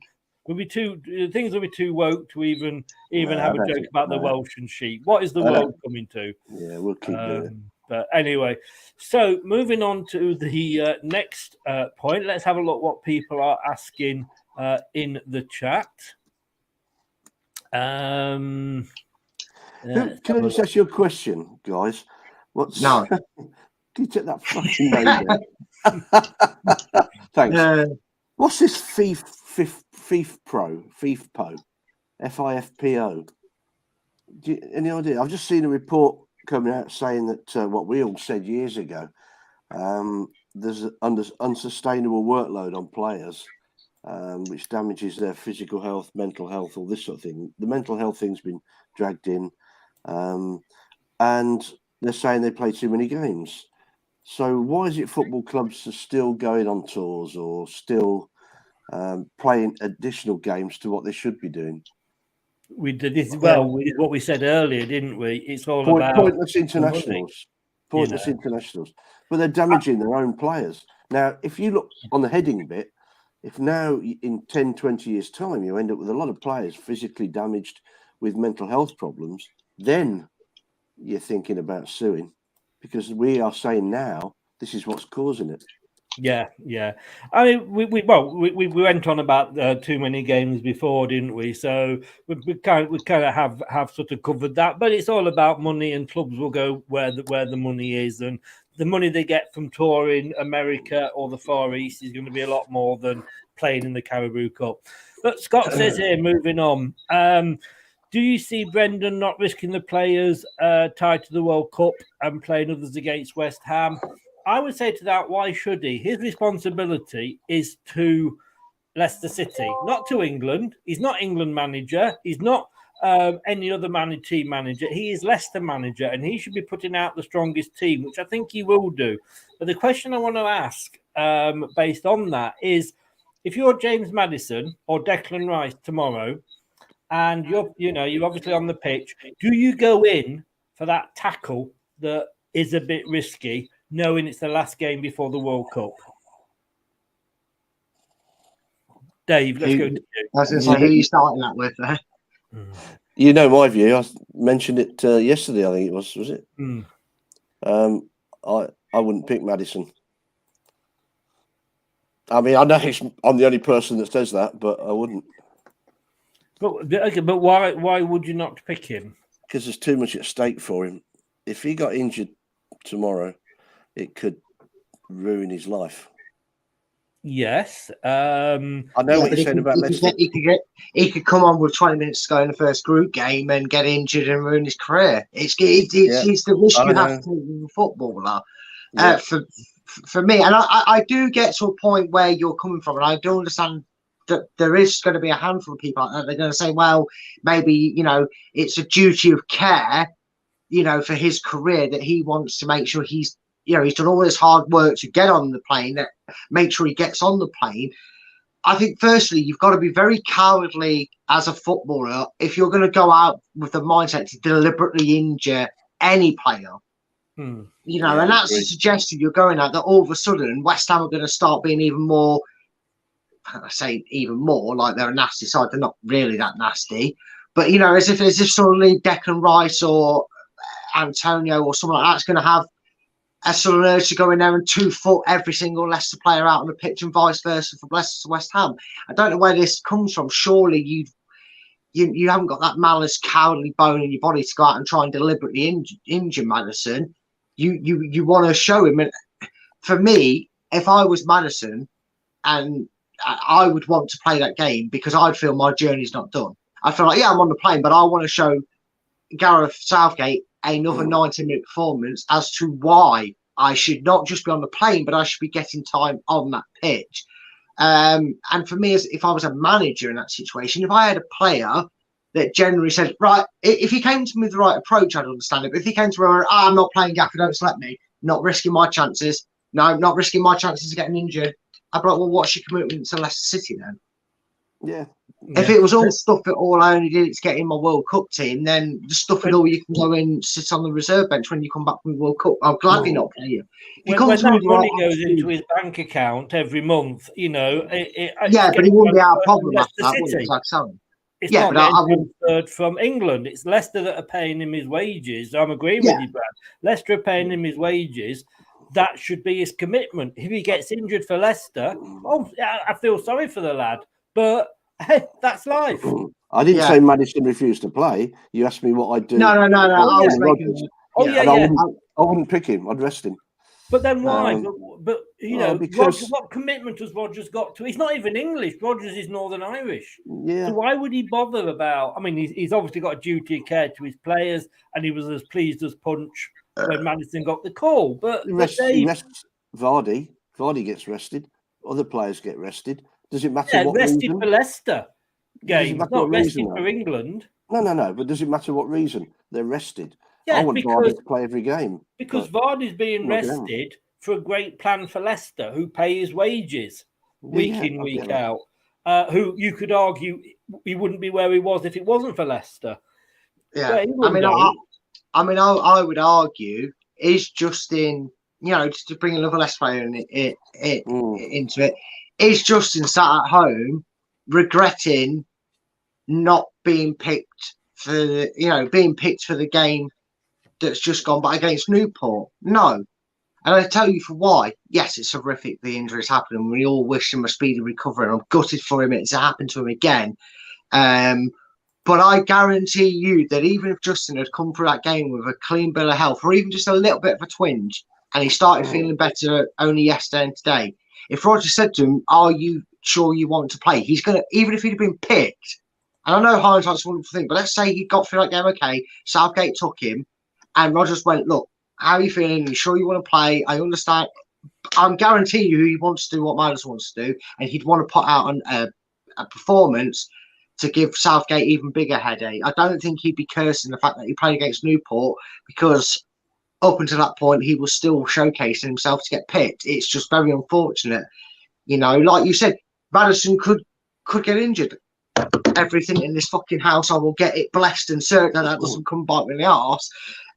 Things will be too woke to even have a joke about the Welsh and sheep. What is the world coming to? Yeah, we'll keep doing. But anyway, so moving on to the next point. Let's have a look what people are asking in the chat. Can I just ask you a question, guys? No. Can you take that fucking name down? Thanks. What's this FIFPO? FIFPO? Any idea? I've just seen a report coming out saying that what we all said years ago, there's an unsustainable workload on players, which damages their physical health, mental health, all this sort of thing. The mental health thing's been dragged in, and they're saying they play too many games. So why is it football clubs are still going on tours or still playing additional games to what they should be doing? We did this what we said earlier, didn't we? It's all about pointless internationals. Pointless internationals. But they're damaging their own players. Now, if you look on the heading bit, if now in 10, 20 years' time you end up with a lot of players physically damaged with mental health problems, then you're thinking about suing, because we are saying now this is what's causing it. Yeah. I mean, we went on about too many games before, didn't we? So we kind of have sort of covered that. But it's all about money, and clubs will go where the money is, and the money they get from touring America or the Far East is going to be a lot more than playing in the Caribou Cup. But Scott says here, moving on. Do you see Brendan not risking the players tied to the World Cup and playing others against West Ham? I would say to that, why should he? His responsibility is to Leicester City, not to England. He's not England manager. He's not any other team manager. He is Leicester manager, and he should be putting out the strongest team, which I think he will do. But the question I want to ask based on that is, if you're James Maddison or Declan Rice tomorrow, and you're obviously on the pitch, do you go in for that tackle that is a bit risky, knowing it's the last game before the World Cup? Dave, let's go to you. I was going to say, who are you starting that with there? You know my view. I mentioned it yesterday, I think it was it? I wouldn't pick Maddison. I mean, I know I'm the only person that says that, but I wouldn't. But why would you not pick him? Because there's too much at stake for him. If he got injured tomorrow, it could ruin his life. Yes. I know what you're saying about Leicester. He could come on with 20 minutes to go in the first group game and get injured and ruin his career. It's the risk you have to take with a footballer. Yeah. For me, and I do get to a point where you're coming from, and I do understand that there is going to be a handful of people out there. They're going to say, well, maybe, it's a duty of care, for his career, that he wants to make sure he's done all this hard work to get on the plane, that make sure he gets on the plane. I think, firstly, you've got to be very cowardly as a footballer if you're going to go out with the mindset to deliberately injure any player. And that's the suggestion you're going at, that all of a sudden West Ham are going to start being even more, I say even more, like they're a nasty side. They're not really that nasty, but as if suddenly Declan Rice or Antonio or someone like that's going to have a sort of urge to go in there and 2-foot every single Leicester player out on the pitch and vice versa from Leicester to West Ham. I don't know where this comes from. Surely you haven't got that malice, cowardly bone in your body to go out and try and deliberately injure Maddison. You want to show him. And for me, if I was Maddison, and I would want to play that game because I'd feel my journey's not done. I feel like, I'm on the plane, but I want to show Gareth Southgate another 90-minute performance as to why I should not just be on the plane, but I should be getting time on that pitch. And for me, if I was a manager in that situation, if I had a player that generally said, right, if he came to me with the right approach, I'd understand it. But if he came to me, I'm not playing Gaffer, don't select me, not risking my chances. No, not risking my chances of getting injured. I'd be like, well, what's your commitment to Leicester City then? Yeah. If it was all stuff that all I only did to get in my World Cup team, then the stuff and all you can go and sit on the reserve bench when you come back from the World Cup, I'll gladly not play you. When that money goes into his bank account every month, but it wouldn't be our problem after that, would it? Like selling. It's not getting transferred from England. It's Leicester that are paying him his wages. I'm agreeing with you, Brad. Leicester are paying him his wages. That should be his commitment. If he gets injured for Leicester, I feel sorry for the lad. But hey, that's life. I didn't say Maddison refused to play. You asked me what I'd do. No. I wouldn't pick him. I'd rest him. But then why? Because what commitment has Rodgers got to? He's not even English. Rodgers is Northern Irish. Yeah. So why would he bother about? I mean, he's obviously got a duty of care to his players, and he was as pleased as punch when Maddison got the call. But he rests Vardy. Vardy gets rested. Other players get rested. Does it matter what rested reason? For Leicester games, not rested for England. No. But does it matter what reason they're rested? Yeah, I want Vardy to play every game. Because Vardy's being rested for a great plan for Leicester, who pay his wages week in, week out. Who you could argue he wouldn't be where he was if it wasn't for Leicester. Yeah, I would argue is Justin, just to bring another Leicester player into it, is Justin sat at home regretting not being picked for the game that's just gone by against Newport? No. And I tell you for why. Yes, it's horrific the injuries happened, and we all wish him a speedy recovery, and I'm gutted for him it's happened to him again. But I guarantee you that even if Justin had come through that game with a clean bill of health, or even just a little bit of a twinge, and he started feeling better only yesterday and today, if Roger said to him, are you sure you want to play? He's going to, even if he'd have been picked, and I know hindsight's a wonderful thing, but let's say he got through that game okay, Southgate took him, and Rogers went, look, how are you feeling? Are you sure you want to play? I understand. I'm guaranteeing you he wants to do what Miles wants to do, and he'd want to put out a performance to give Southgate even bigger headache. I don't think he'd be cursing the fact that he played against Newport, because up until that point, he was still showcasing himself to get picked. It's just very unfortunate. Like you said, Maddison could get injured. Everything in this fucking house, I will get it blessed and certain that doesn't come bite me in the arse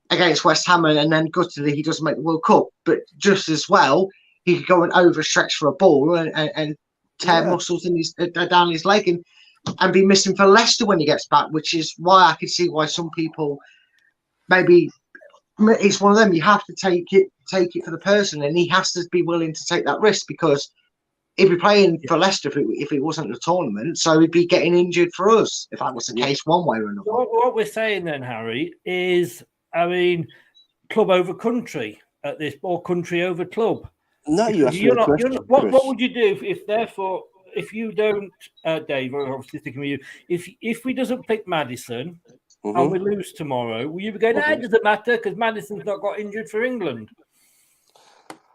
against West Ham, and then guttily he doesn't make the World Cup. But just as well, he could go and overstretch for a ball and tear muscles down his leg and be missing for Leicester when he gets back, which is why I can see why some people maybe it's one of them. You have to take it for the person, and he has to be willing to take that risk because he'd be playing for Leicester if it wasn't a tournament, so he'd be getting injured for us if that was the case one way or another. What we're saying then, Harry, is, I mean, club over country at this, or country over club. No, you asked me a question. What would you do if you don't, Dave, or obviously sticking with you, if we doesn't pick Maddison and we lose tomorrow, will you be going, it doesn't matter because Maddison's not got injured for England?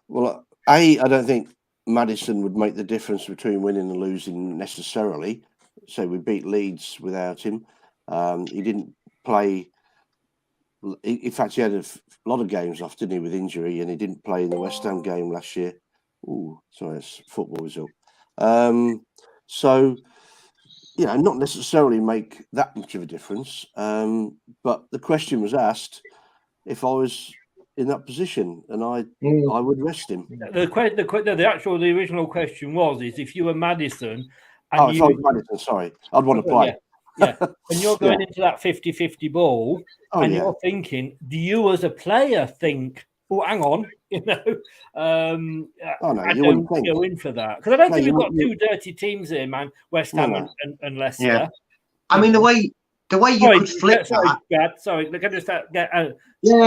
Well, I don't think Maddison would make the difference between winning and losing necessarily. So we beat Leeds without him. He didn't play. In fact, he had a lot of games off, didn't he, with injury, and he didn't play in the West Ham game last year. Oh, sorry, it's football result. So, not necessarily make that much of a difference. But the question was asked if I was in that position, and I would rest him. The original question is if you were Maddison. And if I was Maddison, sorry, I'd want to play. Yeah, and you're going into that 50-50 ball, you're thinking, do you as a player think, oh, hang on, I don't go in for that. Because I don't think we've got two dirty teams here, man, West Ham and Leicester. Yeah. I mean, the way you could flip that. Brad, sorry, look, I just get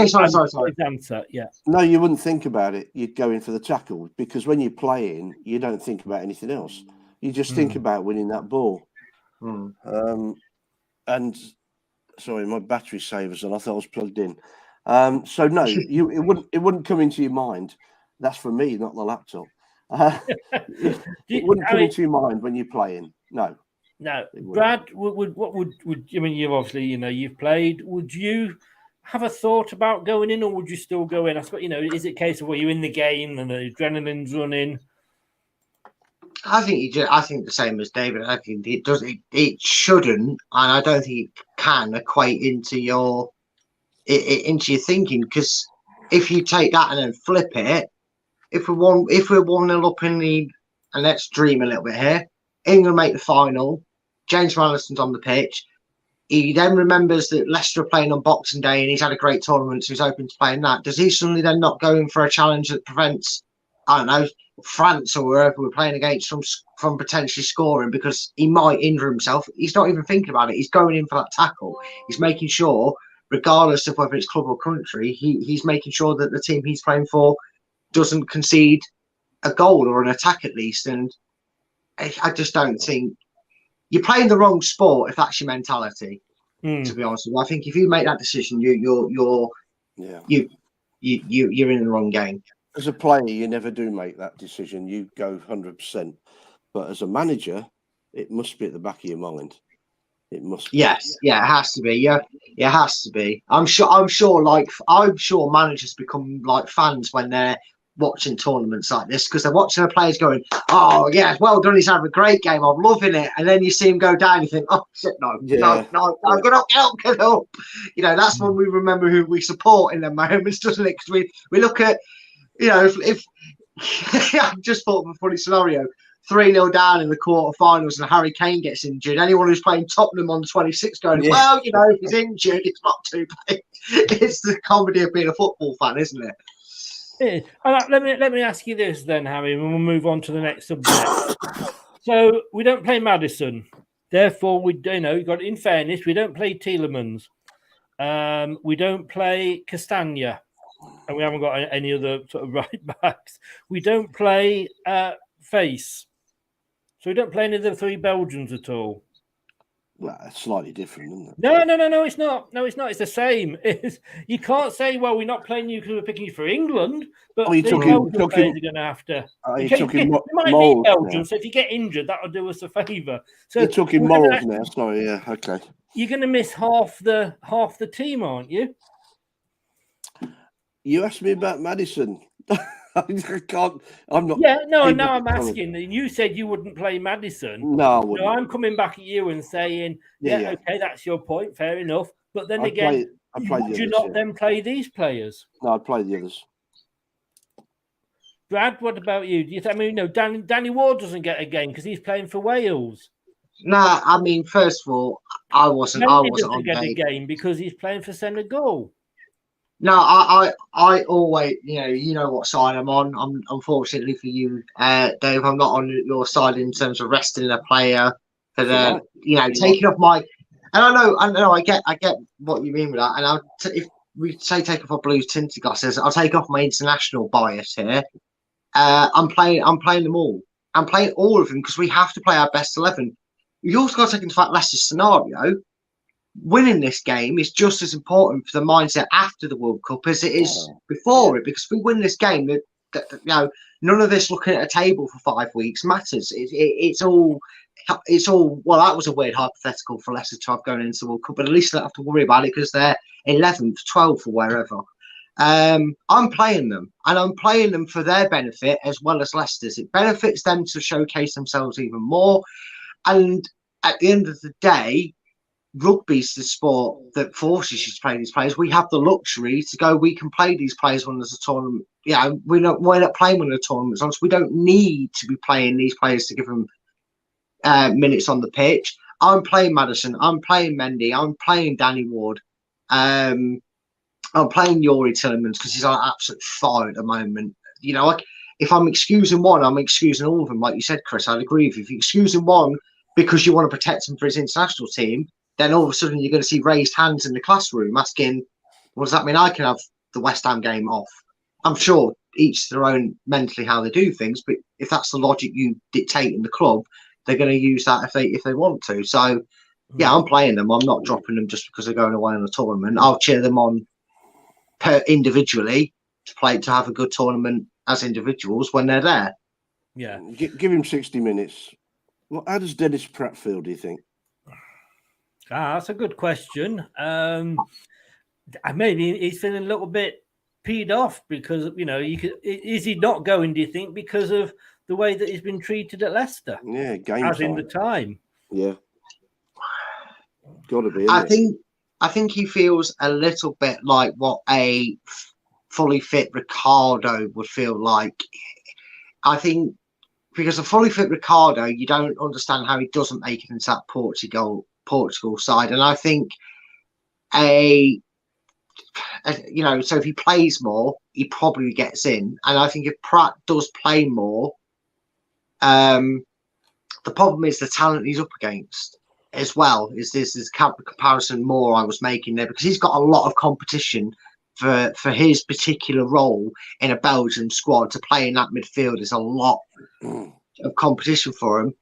sorry. Answer, yeah. No, you wouldn't think about it. You'd go in for the tackle because when you're playing, you don't think about anything else. You just think about winning that ball. And sorry, my battery saver's on. I thought I was plugged in. So no, it wouldn't come into your mind. That's for me, not the laptop. It wouldn't come into your mind when you're playing. No. Brad, what would I mean? You've obviously you've played. Would you have a thought about going in, or would you still go in? I suppose is it a case of where you're in the game and the adrenaline's running? I think the same as David. I think it does. It shouldn't, and I don't think it can equate into your thinking. Because if you take that and then flip it, if we're 1-0 up in the, and let's dream a little bit here, England make the final. James Madison's on the pitch. He then remembers that Leicester are playing on Boxing Day, and he's had a great tournament, so he's open to playing that. Does he suddenly then not go in for a challenge that prevents, I don't know, France or wherever we're playing against from potentially scoring because he might injure himself? He's not even thinking about it. He's going in for that tackle. He's making sure, regardless of whether it's club or country, he's making sure that the team he's playing for doesn't concede a goal or an attack at least. And I just don't think you're playing the wrong sport if that's your mentality. To be honest with you, I think if you make that decision, you're in the wrong game. As a player, you never do make that decision. You go 100%. But as a manager, it must be at the back of your mind. It must be. Yes, yeah, it has to be. Yeah, it has to be. I'm sure managers become like fans when they're watching tournaments like this because they're watching the players going, oh yeah, well done, he's having a great game, I'm loving it, and then you see him go down, you think, oh shit, no, get up. That's when we remember who we support in them moments, doesn't it? Because we look at, if I just thought of a funny scenario, 3-0 down in the quarterfinals and Harry Kane gets injured. Anyone who's playing Tottenham on 26 going, if he's injured, it's not too bad. It's the comedy of being a football fan, isn't it? Yeah. Let me ask you this then, Harry, and we'll move on to the next subject. So we don't play Maddison, therefore we got in fairness, we don't play Tielemans, we don't play Castagna, and we haven't got any other sort of right backs. We don't play Face, so we don't play any of the three Belgians at all. Well, it's slightly different, isn't it? No, it's not. No, it's not. It's the same. You can't say, well, we're not playing you because we're picking you for England, but the Belgian players are going to have to. You might be Belgium, so if you get injured, that'll do us a favour. So you're talking morals now. Sorry, yeah, okay. You're going to miss half the team, aren't you? You asked me about Maddison. I can't. I'm not. Yeah, no. I'm asking. You said you wouldn't play Maddison. No, I wouldn't. So I'm coming back at you and saying, okay, that's your point. Fair enough. But then again, would you not then play these players? No, I'd play the others. Brad, what about you? Do you think? Danny Ward doesn't get a game because he's playing for Wales. Nah, I mean, first of all, I wasn't on a game because he's playing for Senegal. No, I always, you know what side I'm on. I'm unfortunately for you, Dave. I'm not on your side in terms of resting a player for the, taking off my. And I know, I get what you mean with that. And if we say take off our blues tinted glasses, I'll take off my international bias here. I'm playing them all. I'm playing all of them because we have to play our best 11. You also got to take into account Leicester's scenario. Winning this game is just as important for the mindset after the World Cup as it is before it. Because if we win this game, none of this looking at a table for 5 weeks matters. It's all. Well, that was a weird hypothetical for Leicester to have going into the World Cup, but at least they don't have to worry about it because they're 11th, 12th, or wherever. I'm playing them, and I'm playing them for their benefit as well as Leicester's. It benefits them to showcase themselves even more. And at the end of the day, rugby's the sport that forces you to play these players. We have the luxury to go, we can play these players when there's a tournament. We're not playing when the tournament's on, so we don't need to be playing these players to give them minutes on the pitch. I'm playing Maddison. I'm playing Mendy. I'm playing Danny Ward. I'm playing Yuri Tillemans because he's on absolute fire at the moment. If I'm excusing one, I'm excusing all of them. Like you said, Chris, I'd agree with you. If you're excusing one because you want to protect him for his international team, then all of a sudden you're going to see raised hands in the classroom asking, what does that mean I can have the West Ham game off? I'm sure each their own mentally how they do things, but if that's the logic you dictate in the club, they're going to use that if they want to. So, yeah, I'm playing them. I'm not dropping them just because they're going away on a tournament. I'll cheer them on individually to have a good tournament as individuals when they're there. Yeah. Give him 60 minutes. Well, how does Dennis Pratt feel, do you think? That's a good question. Maybe he's feeling a little bit peed off because, is he not going, do you think, because of the way that he's been treated at Leicester? Yeah, game as time. In the time. Yeah. Got to be. I think he feels a little bit like what a fully fit Ricardo would feel like. I think because a fully fit Ricardo, you don't understand how he doesn't make it into that Portugal side. And I think so if he plays more, he probably gets in. And I think if Pratt does play more, the problem is the talent he's up against as well. Is this comparison more I was making there because he's got a lot of competition for his particular role in a Belgian squad. To play in that midfield is a lot of competition for him.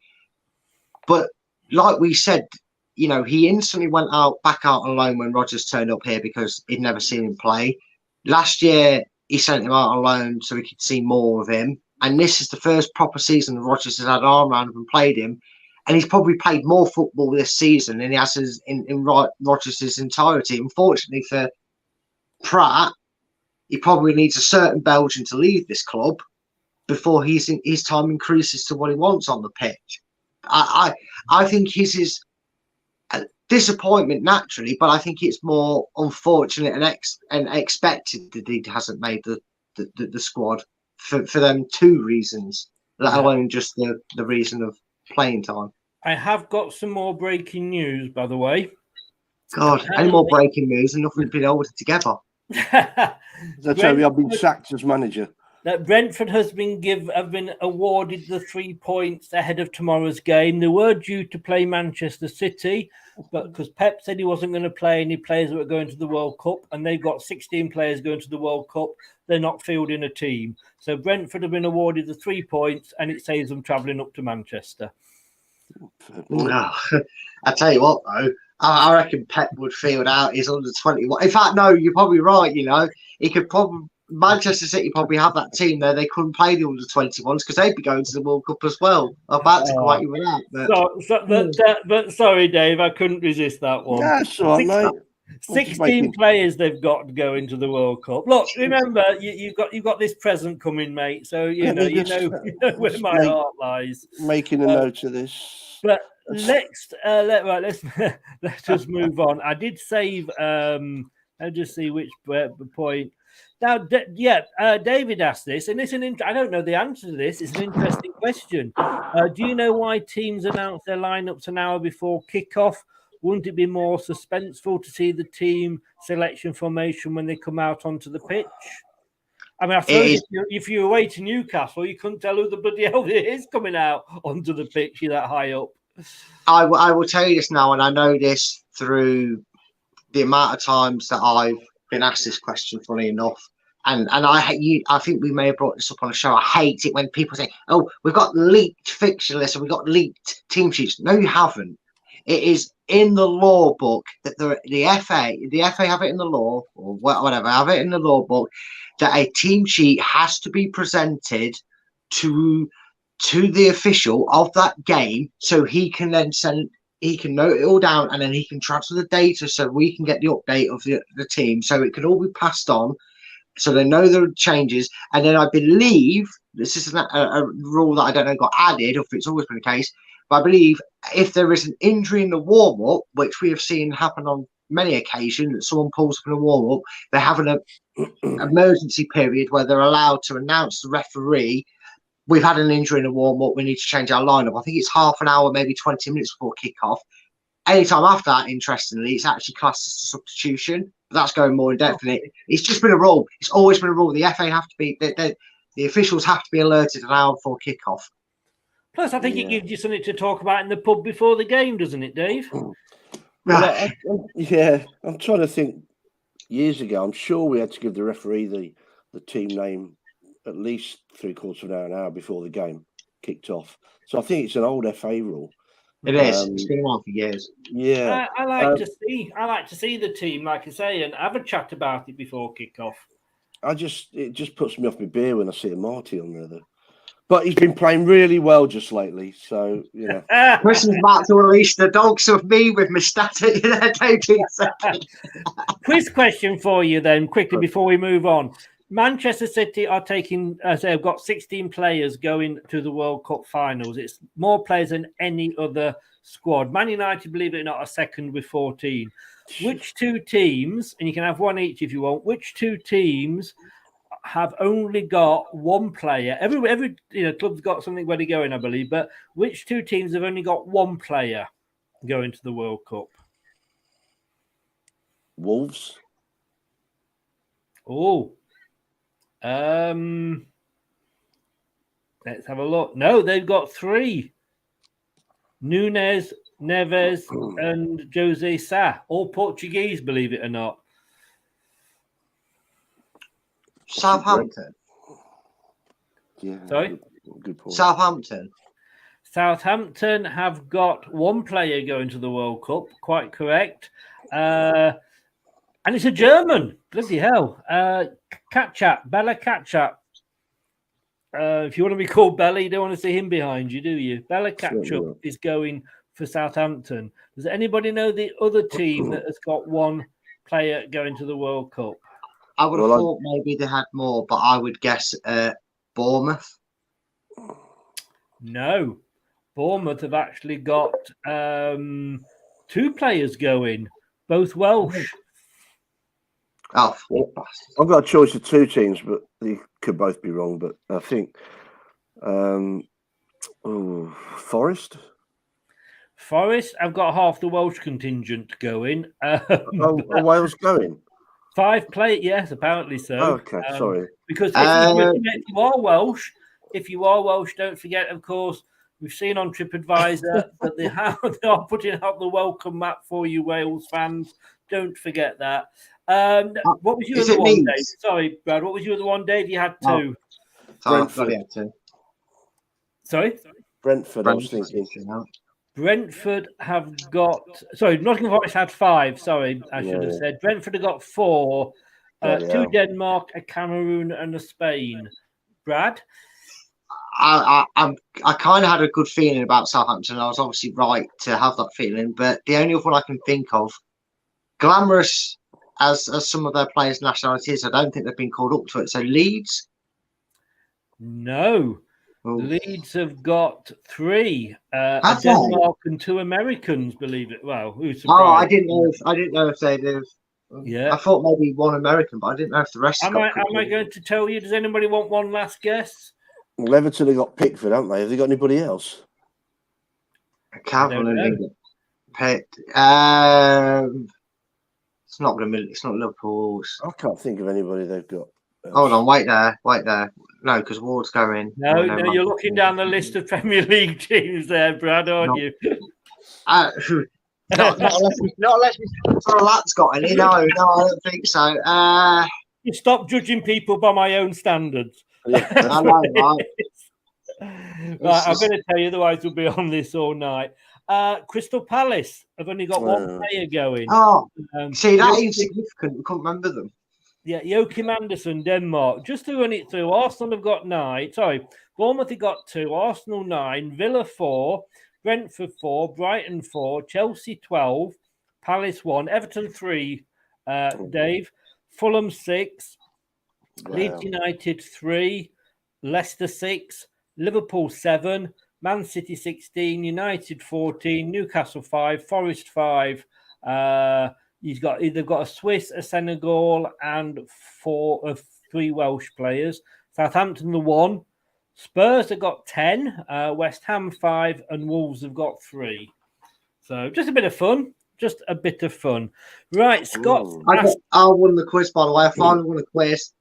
But like we said, he instantly went back out on loan when Rodgers turned up here because he'd never seen him play. Last year, he sent him out on loan so we could see more of him. And this is the first proper season Rodgers has had an arm around him and played him. And he's probably played more football this season than he has in Rodgers' entirety. Unfortunately for Pratt, he probably needs a certain Belgian to leave this club before his time increases to what he wants on the pitch. I think his is a disappointment naturally, but I think it's more unfortunate and expected that he hasn't made the squad for them 2 reasons, let alone just the reason of playing time. I have got some more breaking news, by the way. God, any more breaking news and nothing's been holding together. That's how I've been sacked as manager. That Brentford have been awarded the 3 points ahead of tomorrow's game. They were due to play Manchester City, but because Pep said he wasn't going to play any players that were going to the World Cup, and they've got 16 players going to the World Cup, they're not fielding a team. So Brentford have been awarded the 3 points, and it saves them travelling up to Manchester. I tell you what, though, I reckon Pep would field out his under 21. In fact, no, you're probably right. He could probably. Manchester City probably have that team there. They couldn't play the under 21s because they'd be going to the World Cup as well. I'm about to quite you with that. But sorry, Dave, I couldn't resist that one. That's all right, mate. 16 players they've got to go into the World Cup. Look, remember, you've got this present coming, mate. So you know where my heart lies. Making a note of this. But let's just move on. I did save. I'll just see which point. Now, David asked this, and I don't know the answer to this. It's an interesting question. Do you know why teams announce their lineups an hour before kickoff? wouldn't it be more suspenseful to see the team selection formation when they come out onto the pitch? I mean, I suppose if you're away to Newcastle, you couldn't tell who the bloody hell it is coming out onto the pitch. You're that high up. I will tell you this now, and I know this through the amount of times that I've been asked this question, funny enough. And I think we may have brought this up on a show. I hate it when people say, "Oh, we've got leaked fixture lists and we've got leaked team sheets." No, you haven't. It is in the law book that the FA have it in the law, or whatever, have it in the law book, that a team sheet has to be presented to the official of that game, so he can then he can note it all down, and then he can transfer the data so we can get the update of the team, so it can all be passed on, so they know the changes. And then I believe this is a rule that I don't know got added, or if it's always been the case, but I believe if there is an injury in the warm-up, which we have seen happen on many occasions, that someone pulls up in a warm-up, they have an emergency period where they're allowed to announce the referee, "We've had an injury in a warm-up, we need to change our lineup." I think it's half an hour, maybe 20 minutes before kick-off. Anytime after that, interestingly, it's actually classed as a substitution. But that's going more in depth in it. It's just been a rule. It's always been a rule. The FA have to be, the officials have to be alerted an hour before kick-off. Plus, I think it gives you something to talk about in the pub before the game, doesn't it, Dave? Well, I'm trying to think. Years ago, I'm sure we had to give the referee the team name at least 3/4 of an hour before the game kicked off. So I think it's an old FA rule. It is. It's been on for years. Yeah, I like to see the team, like I say, and have a chat about it before kick-off. It just puts me off my beer when I see a Marty on there, though. But he's been playing really well just lately, so you know. Chris is about to release the dogs of me with my static. Quiz question for you then, quickly before we move on. Manchester City are taking, they've got 16 players going to the World Cup finals. It's more players than any other squad. Man United, believe it or not, are second with 14. Which two teams, and you can have one each if you want, which two teams have only got one player? Every club's got something ready going, I believe, but which two teams have only got one player going to the World Cup? Wolves. Oh. Let's have a look. No, they've got three. Nunes, Neves, and Jose Sá, all Portuguese, believe it or not. Southampton. Yeah. Sorry? Good point. Southampton have got one player going to the World Cup, quite correct. And it's a German. Bloody hell. Bella Katchap. If you want to be called Bella, you don't want to see him behind you, do you? Bella Katchap is going for Southampton. Does anybody know the other team that has got one player going to the World Cup? I would have thought maybe they had more, but I would guess Bournemouth. No. Bournemouth have actually got two players going, both Welsh. Oh, I've got a choice of two teams, but they could both be wrong. But I think Forest. Forest, I've got half the Welsh contingent going. Wales going? 5 players, yes, apparently so. Okay, sorry. Because if you are Welsh, don't forget, of course, we've seen on TripAdvisor that they are putting out the welcome map for you, Wales fans. Don't forget that. What was your other one, Dave? Sorry, Brad. What was your other one, Dave? You had two. Brentford. Sorry? Brentford, I was thinking. Brentford have got... Sorry, Nottingham Forest had 5. Sorry, I should have said. Brentford have got 4. 2 Denmark, a Cameroon, and a Spain. Brad? I kind of had a good feeling about Southampton. I was obviously right to have that feeling, but the only other one I can think of, glamorous as some of their players' nationalities, I don't think they've been called up to it. So Leeds? No. Ooh. Leeds have got 3, a Denmark and 2 Americans, believe it. Well, who's surprised? Oh, I didn't know if they'd have. Yeah, I thought maybe 1 American, but I didn't know if the rest. Am I going to tell you? Does anybody want one last guess? Well, Everton have got Pickford, haven't they? Have they got anybody else? I can't remember. It's not gonna. It's not Liverpool's. I can't think of anybody they've got. Hold on, wait there. No, because Ward's going. No, you're looking down the list of Premier League teams there, Brad, aren't you? Not unless Mr. Lat's got any. No, I don't think so. You stop judging people by my own standards. Yeah, I know, right? Right, I'm going to tell you, otherwise we'll be on this all night. Crystal Palace have only got one player going. Oh, see, that is significant. We couldn't remember them. Yeah, Joachim Andersen, Denmark. Just to run it through, Arsenal have got 9. Sorry, Bournemouth have got 2, Arsenal 9, Villa 4, Brentford 4, Brighton 4, Chelsea 12, Palace 1, Everton 3, Dave, Fulham 6, Leeds United 3, Leicester 6, Liverpool 7, Man City 16, United 14, Newcastle 5, Forest 5. They've got a Swiss, a Senegal, and 3 Welsh players. Southampton the 1. Spurs have got 10, West Ham 5, and Wolves have got 3. So just a bit of fun. Just a bit of fun. Right, Scott. I won the quiz, by the way. I finally won a quiz.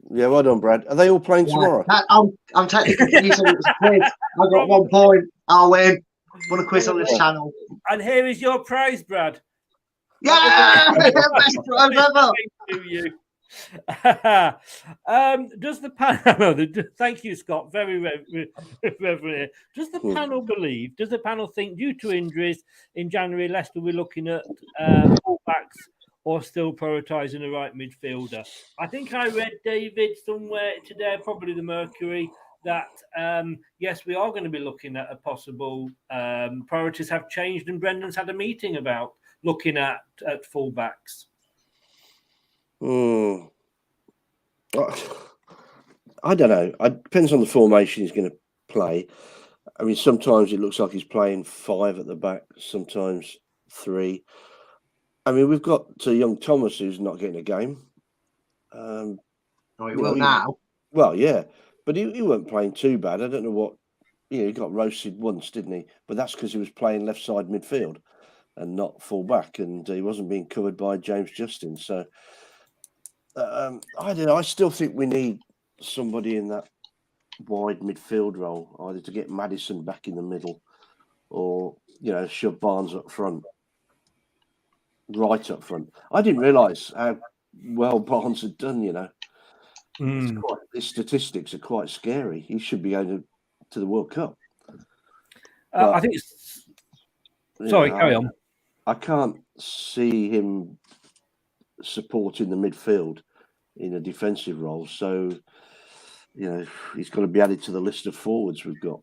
Yeah, well done, Brad. Are they all playing tomorrow? I'm technically confused. It was a quiz. I got 1 point. I'll win. Won a quiz on this channel. And here is your prize, Brad. Yeah! Best prize ever! Does the panel? Thank you, Scott. Very, very. Does the panel believe? Does the panel think, due to injuries in January, Leicester will be looking at fullbacks or still prioritising a right midfielder? I think I read, David, somewhere today, probably the Mercury, that yes, we are going to be looking at a possible priorities have changed, and Brendan's had a meeting about looking at fullbacks. I don't know. It depends on the formation he's going to play. I mean, sometimes it looks like he's playing 5 at the back, sometimes 3. I mean, we've got young Thomas who's not getting a game. He will now. Well, yeah, but he weren't playing too bad. I don't know what. He got roasted once, didn't he? But that's because he was playing left side midfield and not full back, and he wasn't being covered by James Justin. So I don't know. I still think we need somebody in that wide midfield role, either to get Maddison back in the middle, or shove Barnes up front, right up front. I didn't realise how well Barnes had done. His statistics are quite scary. He should be going to the World Cup. I think it's. Sorry, carry on. I can't see him supporting the midfield in a defensive role. So, he's got to be added to the list of forwards we've got.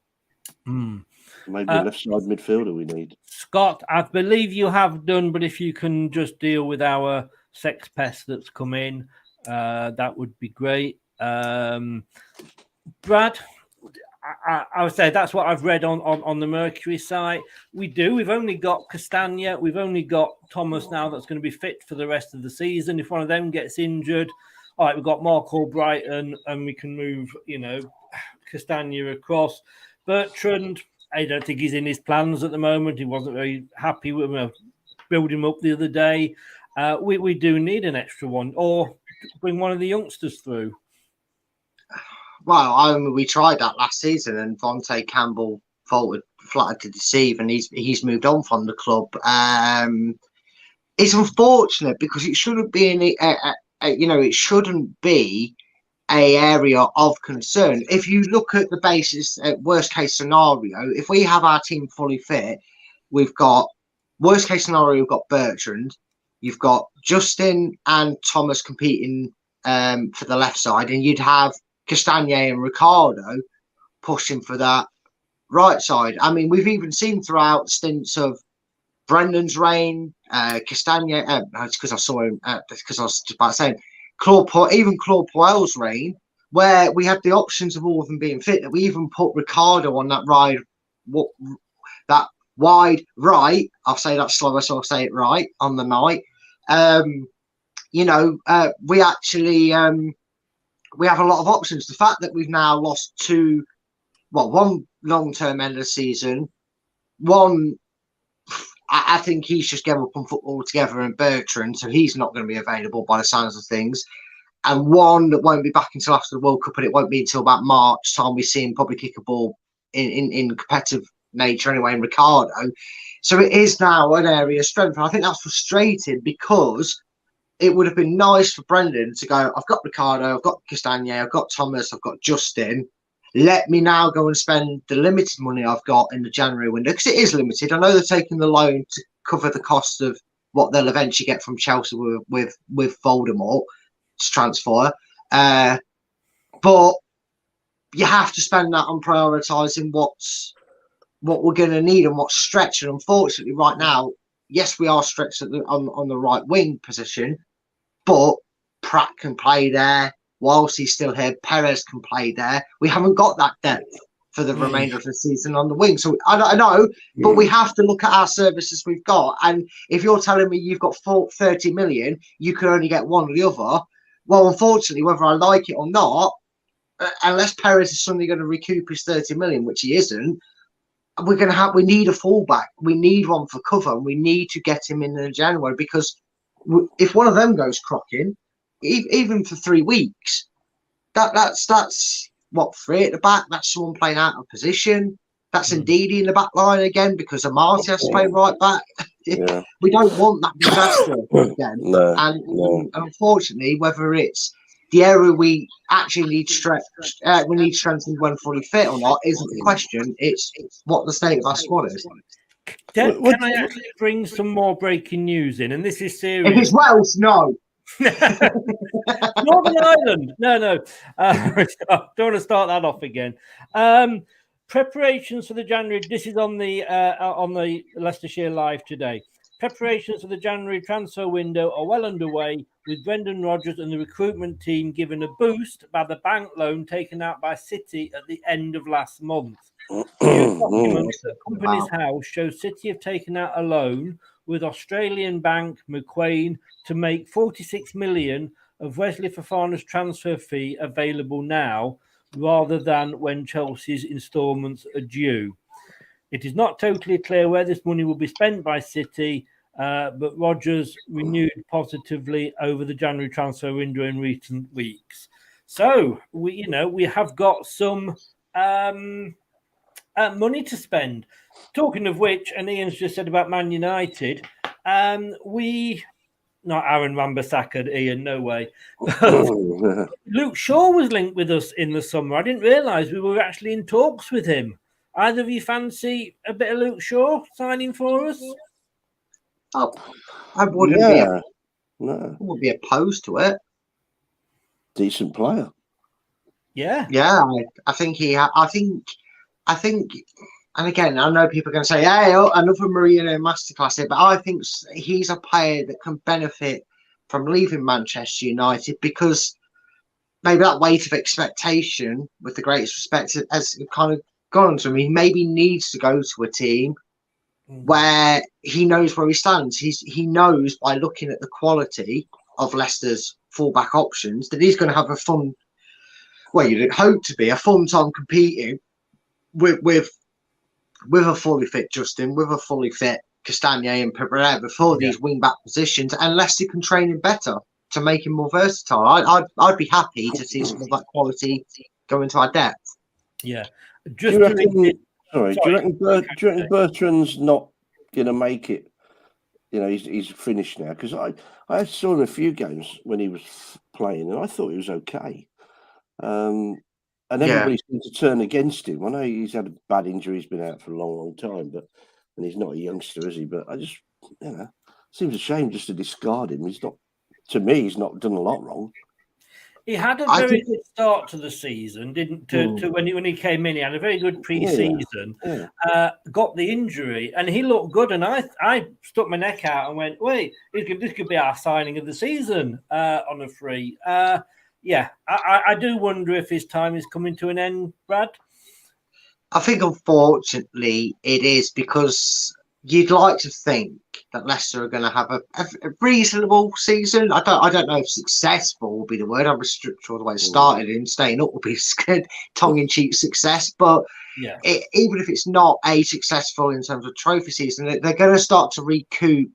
Maybe a left side midfielder we need. Scott, I believe you have done, but if you can just deal with our sex pest that's come in, that would be great. Brad, I would say that's what I've read on the Mercury site. We've only got Castagna. We've only got Thomas now that's going to be fit for the rest of the season. If one of them gets injured, all right, we've got Mark Albrighton and we can move, Castagna across. Bertrand, I don't think he's in his plans at the moment. He wasn't very happy with building him up the other day. We do need an extra one, or bring one of the youngsters through. Well, we tried that last season, and Vontae Campbell flattered to deceive, and he's moved on from the club. It's unfortunate because it shouldn't be it shouldn't be a area of concern. If you look at the basis, worst case scenario, if we have our team fully fit, we've got worst case scenario. We've got Bertrand, you've got Justin and Thomas competing for the left side, and you'd have Castagna and Ricardo pushing for that right side. I mean, we've even seen throughout stints of Brendan's reign, Castagna. It's because I saw him. Because I was just about saying Claude Puel's reign, where we had the options of all of them being fit. That we even put Ricardo on that wide right. I'll say that slower, so I'll say it right on the night. We actually. We have a lot of options. The fact that we've now lost one long-term end of the season, one I think he's just given up on football altogether, and Bertrand, so he's not going to be available by the sounds of things. And one that won't be back until after the World Cup, and it won't be until about March time we see him probably kick a ball in competitive nature anyway, in Ricardo. So it is now an area of strength. And I think that's frustrating because it would have been nice for Brendan to go, I've got Ricardo, I've got Castagna, I've got Thomas, I've got Justin. Let me now go and spend the limited money I've got in the January window, because it is limited. I know they're taking the loan to cover the cost of what they'll eventually get from Chelsea with Voldemort to transfer. But you have to spend that on prioritising what we're going to need and what's stretched. And unfortunately, right now, yes, we are stretched on the right wing position, but Pratt can play there. Whilst he's still here, Perez can play there. We haven't got that depth for the remainder of the season on the wing. So I know, but we have to look at our services we've got. And if you're telling me you've got 30 million, you can only get one or the other. Well, unfortunately, whether I like it or not, unless Perez is suddenly going to recoup his 30 million, which he isn't, we need a fullback. We need one for cover, and we need to get him in January, because if one of them goes crocking, even for 3 weeks, that's what, 3 at the back. That's someone playing out of position. That's Ndidi in the back line again, because Amati has to play right back. Yeah. We don't want that disaster again. No, and unfortunately, whether it's the area we actually need strengthened when fully fit or not isn't the question. It's what the state of our squad is. Can I actually bring some more breaking news in? And this is serious. If it's Wales, no. Northern Ireland. No. Don't want to start that off again. Preparations for the January. This is on the Leicestershire Live today. Preparations for the January transfer window are well underway, with Brendan Rodgers and the recruitment team given a boost by the bank loan taken out by City at the end of last month. New documents at Company's House show City have taken out a loan with Australian bank Macquarie to make 46 million of Wesley Fofana's transfer fee available now, rather than when Chelsea's instalments are due. It is not totally clear where this money will be spent by City, but Rodgers renewed positively over the January transfer window in recent weeks. So we have got some money to spend. Talking of which, and Ian's just said about Man United, not Aaron Wan-Bissaka, Ian, no way. Luke Shaw was linked with us in the summer. I didn't realise we were actually in talks with him. Either of you fancy a bit of Luke Shaw signing for us? Oh, I wouldn't be opposed to it. Decent player. Yeah. I think, and again, I know people are going to say, "Hey, another Mourinho masterclass here," but I think he's a player that can benefit from leaving Manchester United, because maybe that weight of expectation, with the greatest respect, has kind of gone to him. He maybe needs to go to a team where he knows where he stands. He knows by looking at the quality of Leicester's fullback options that he's going to have a fun, well, you'd hope to be a fun time competing with a fully fit Justin, with a fully fit Castagna and Pereira for these wing back positions, and Leicester can train him better to make him more versatile. I'd be happy to see some of that quality go into our depth. Yeah. Do you reckon Bertrand's not going to make it? You know, he's finished now, because I saw him a few games when he was playing, and I thought he was okay. And everybody seemed to turn against him. I know he's had a bad injury; he's been out for a long, long time, and he's not a youngster, is he? But I just, seems a shame just to discard him. He's not, to me, he's not done a lot wrong. He had a very good start to the season, didn't? When he came in, he had a very good pre-season. Got the injury, and he looked good. And I stuck my neck out and went, "Wait, this could be our signing of the season on a free." I do wonder if his time is coming to an end, Brad. I think, unfortunately, it is, because you'd like to think that Leicester are going to have a reasonable season. I don't know if successful will be the word. I'm restricted all the way started in staying up will be tongue-in-cheek success, but Yeah. Even if it's not a successful in terms of trophy season, they're going to start to recoup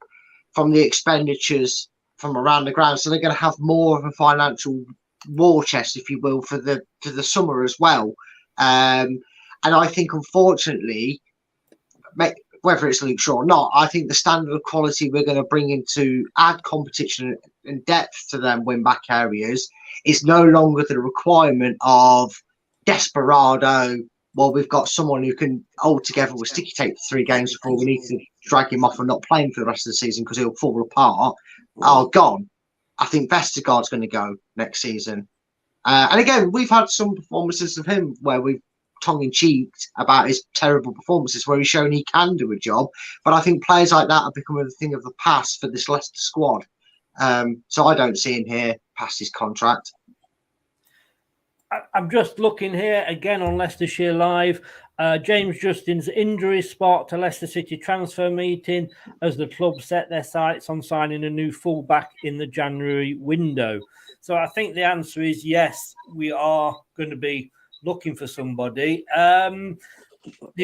from the expenditures from around the ground. So they're going to have more of a financial war chest, if you will, for the summer as well. And I think, unfortunately, whether it's Luke Shaw or not, I think the standard of quality we're going to bring in to add competition and depth to them win-back areas is no longer the requirement of desperado. Well, we've got someone who can hold together with sticky tape for 3 games before we need to drag him off and not playing for the rest of the season because he'll fall apart. Gone. I think Vestergaard's going to go next season. And again, we've had some performances of him where we've tongue-in-cheek about his terrible performances where he's shown he can do a job. But I think players like that are becoming a thing of the past for this Leicester squad. So I don't see him here past his contract. I'm just looking here again on Leicestershire Live. James Justin's injury spot to Leicester City transfer meeting as the club set their sights on signing a new fullback in the January window. So I think the answer is yes, we are going to be looking for somebody. The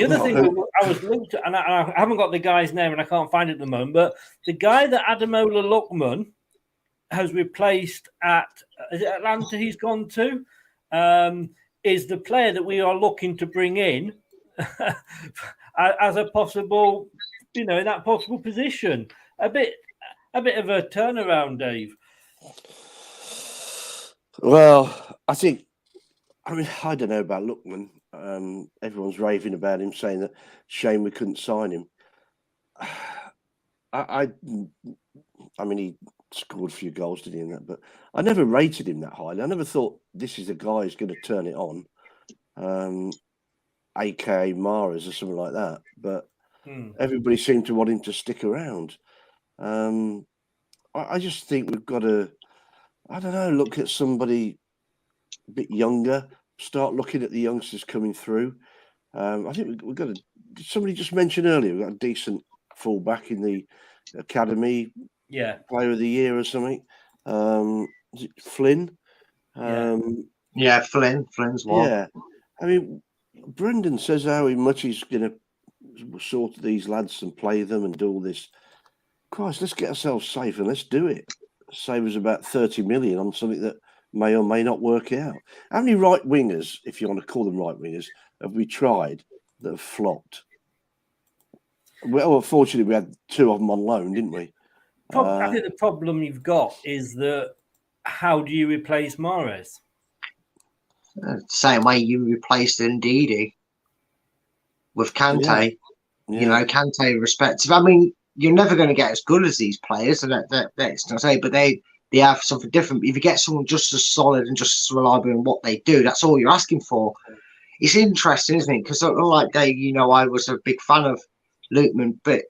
other thing I was looked at, and I haven't got the guy's name and I can't find it at the moment, but the guy that Ademola Lookman has replaced at, is it Atlanta he's gone to? Is the player that we are looking to bring in as a possible, in that possible position. A bit of a turnaround, Dave. Well, I don't know about Lookman. Everyone's raving about him, saying that shame we couldn't sign him. I mean, he scored a few goals, did he, in that? But I never rated him that highly. I never thought this is the guy who's going to turn it on, aka Mahrez or something like that. But everybody seemed to want him to stick around. I just think we've got to, I don't know, look at somebody a bit younger, start looking at the youngsters coming through. I think we've got to, somebody just mentioned earlier, we've got a decent fullback in the academy. Yeah, Player of the Year or something. Is it Flynn? Yeah, Flynn's one. Yeah, I mean, Brendan says how much he's going to sort these lads and play them and do all this. Christ, let's get ourselves safe and let's do it. Save us about 30 million on something that may or may not work out. How many right wingers, if you want to call them right wingers, have we tried that have flopped? Well, unfortunately, we had 2 of them on loan, didn't we? I think the problem you've got is that how do you replace Mahrez? Same way you replaced Ndidi with Kante. Yeah. Kante respective. I mean, you're never going to get as good as these players, and that's not say, but they have something different. If you get someone just as solid and just as reliable in what they do, that's all you're asking for. It's interesting, isn't it? Because like Dave, I was a big fan of Lookman, but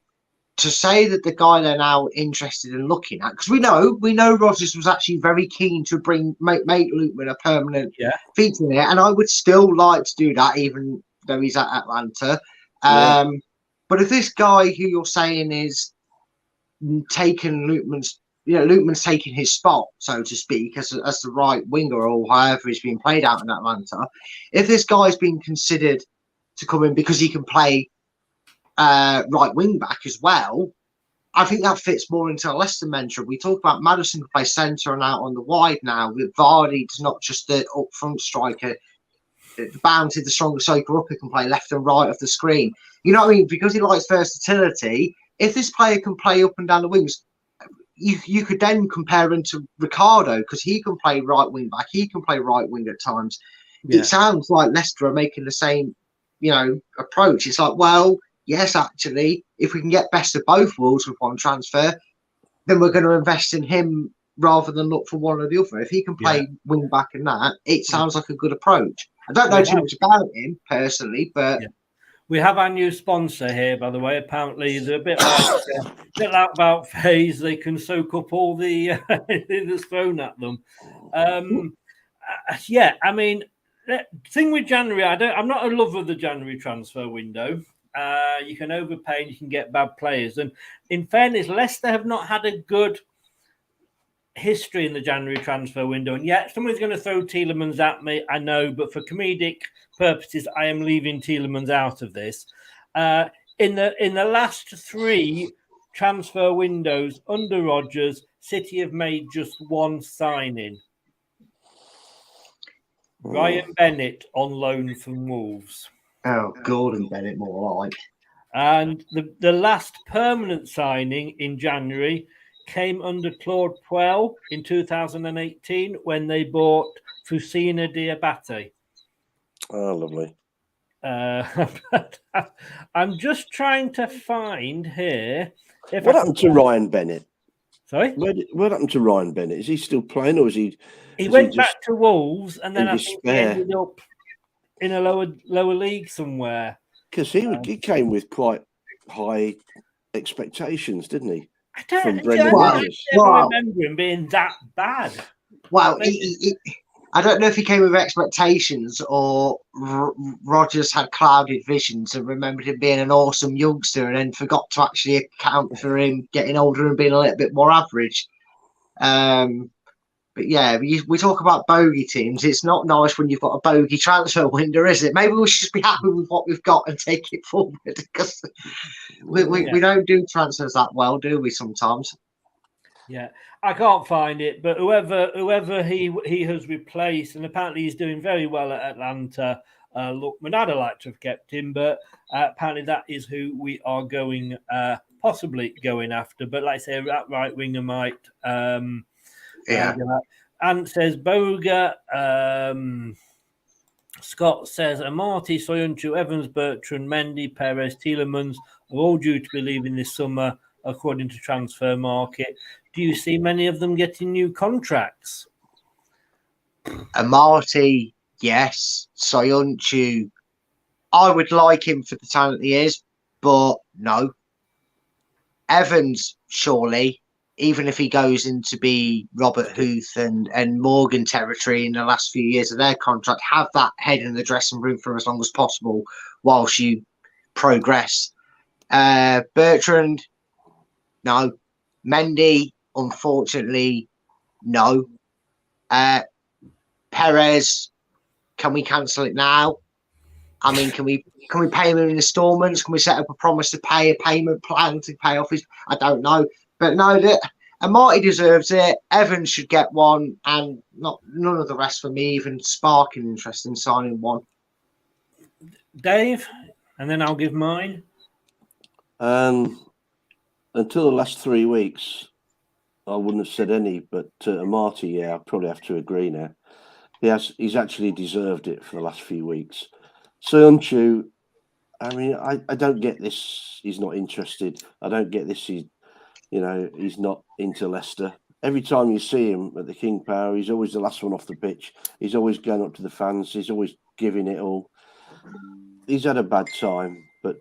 to say that the guy they're now interested in looking at, because we know Rodgers was actually very keen to make Lookman a permanent feature in it, and I would still like to do that, even though he's at Atlanta. But if this guy who you're saying is taking Lookman's taking his spot, so to speak, as the right winger or however he's being played out in Atlanta, if this guy's been considered to come in because he can play right wing back as well, I think that fits more into a Leicester mentor. We talk about Maddison can play centre and out on the wide now. With Vardy, it's not just the up front striker. Bounty, the stronger soaker up, who can play left and right of the screen. You know what I mean? Because he likes versatility. If this player can play up and down the wings, you could then compare him to Ricardo because he can play right wing back. He can play right wing at times. Yeah. It sounds like Leicester are making the same, approach. It's like, well, yes, actually, if we can get best of both worlds with one transfer, then we're going to invest in him rather than look for one or the other. If he can play wing back and that, it sounds like a good approach. I don't know too much about him personally, but we have our new sponsor here, by the way. Apparently, they're a bit like about phase. They can soak up all the that's thrown at them. I mean, thing with January, I'm not a lover of the January transfer window. You can overpay and you can get bad players. And in fairness, Leicester have not had a good history in the January transfer window. And yet, someone's going to throw Tielemans at me, I know, but for comedic purposes, I am leaving Tielemans out of this. In the last 3 transfer windows under Rodgers, City have made just 1 signing. Ryan Bennett on loan from Wolves. Oh, Gordon Bennett, more like. And the last permanent signing in January came under Claude Puel in 2018 when they bought Fusina Diabate. Oh, lovely. I'm just trying to find here. What happened to Ryan Bennett? Sorry? What happened to Ryan Bennett? Is he still playing, or is he? He went back to Wolves, and then I think he despair? ended up in a lower league somewhere. Because he came with quite high expectations, didn't he? I don't remember him being that bad. Well, I don't know if he came with expectations or Rodgers had clouded visions and remembered him being an awesome youngster and then forgot to actually account for him getting older and being a little bit more average. But yeah, we talk about bogey teams. It's not nice when you've got a bogey transfer window, is it? Maybe we should just be happy with what we've got and take it forward, because we don't do transfers that well, do we, sometimes? Yeah, I can't find it, but whoever he has replaced, and apparently he's doing very well at Atlanta. Look, I'd have liked to have kept him, but apparently that is who we are going, possibly going after. But like I say, that right winger might. Ant says Boga. Scott says Amati, Soyuncu, Evans, Bertrand, Mendy, Perez, Tielemans are all due to be leaving this summer, according to Transfer Market. Do you see many of them getting new contracts? Amati, yes. Soyuncu, I would like him for the talent he is, but no. Evans, surely. Even if he goes into be Robert Huth and Morgan territory in the last few years of their contract, have that head in the dressing room for as long as possible whilst you progress. Bertrand, no. Mendy, unfortunately, no. Perez, can we cancel it now? I mean, can we pay him in installments? Can we set up a promise to pay, a payment plan to pay off his? I don't know. But no, Amati deserves it. Evans should get one, and none of the rest for me even sparking interest in signing one. Dave, and then I'll give mine. Until the last 3 weeks, I wouldn't have said any, but Amati, yeah, I probably have to agree now. He's actually deserved it for the last few weeks. Soyuncu, I mean, I don't get this. He's not interested. I don't get this. He's not into Leicester. Every time you see him at the King Power, he's always the last one off the pitch. He's always going up to the fans. He's always giving it all. He's had a bad time, but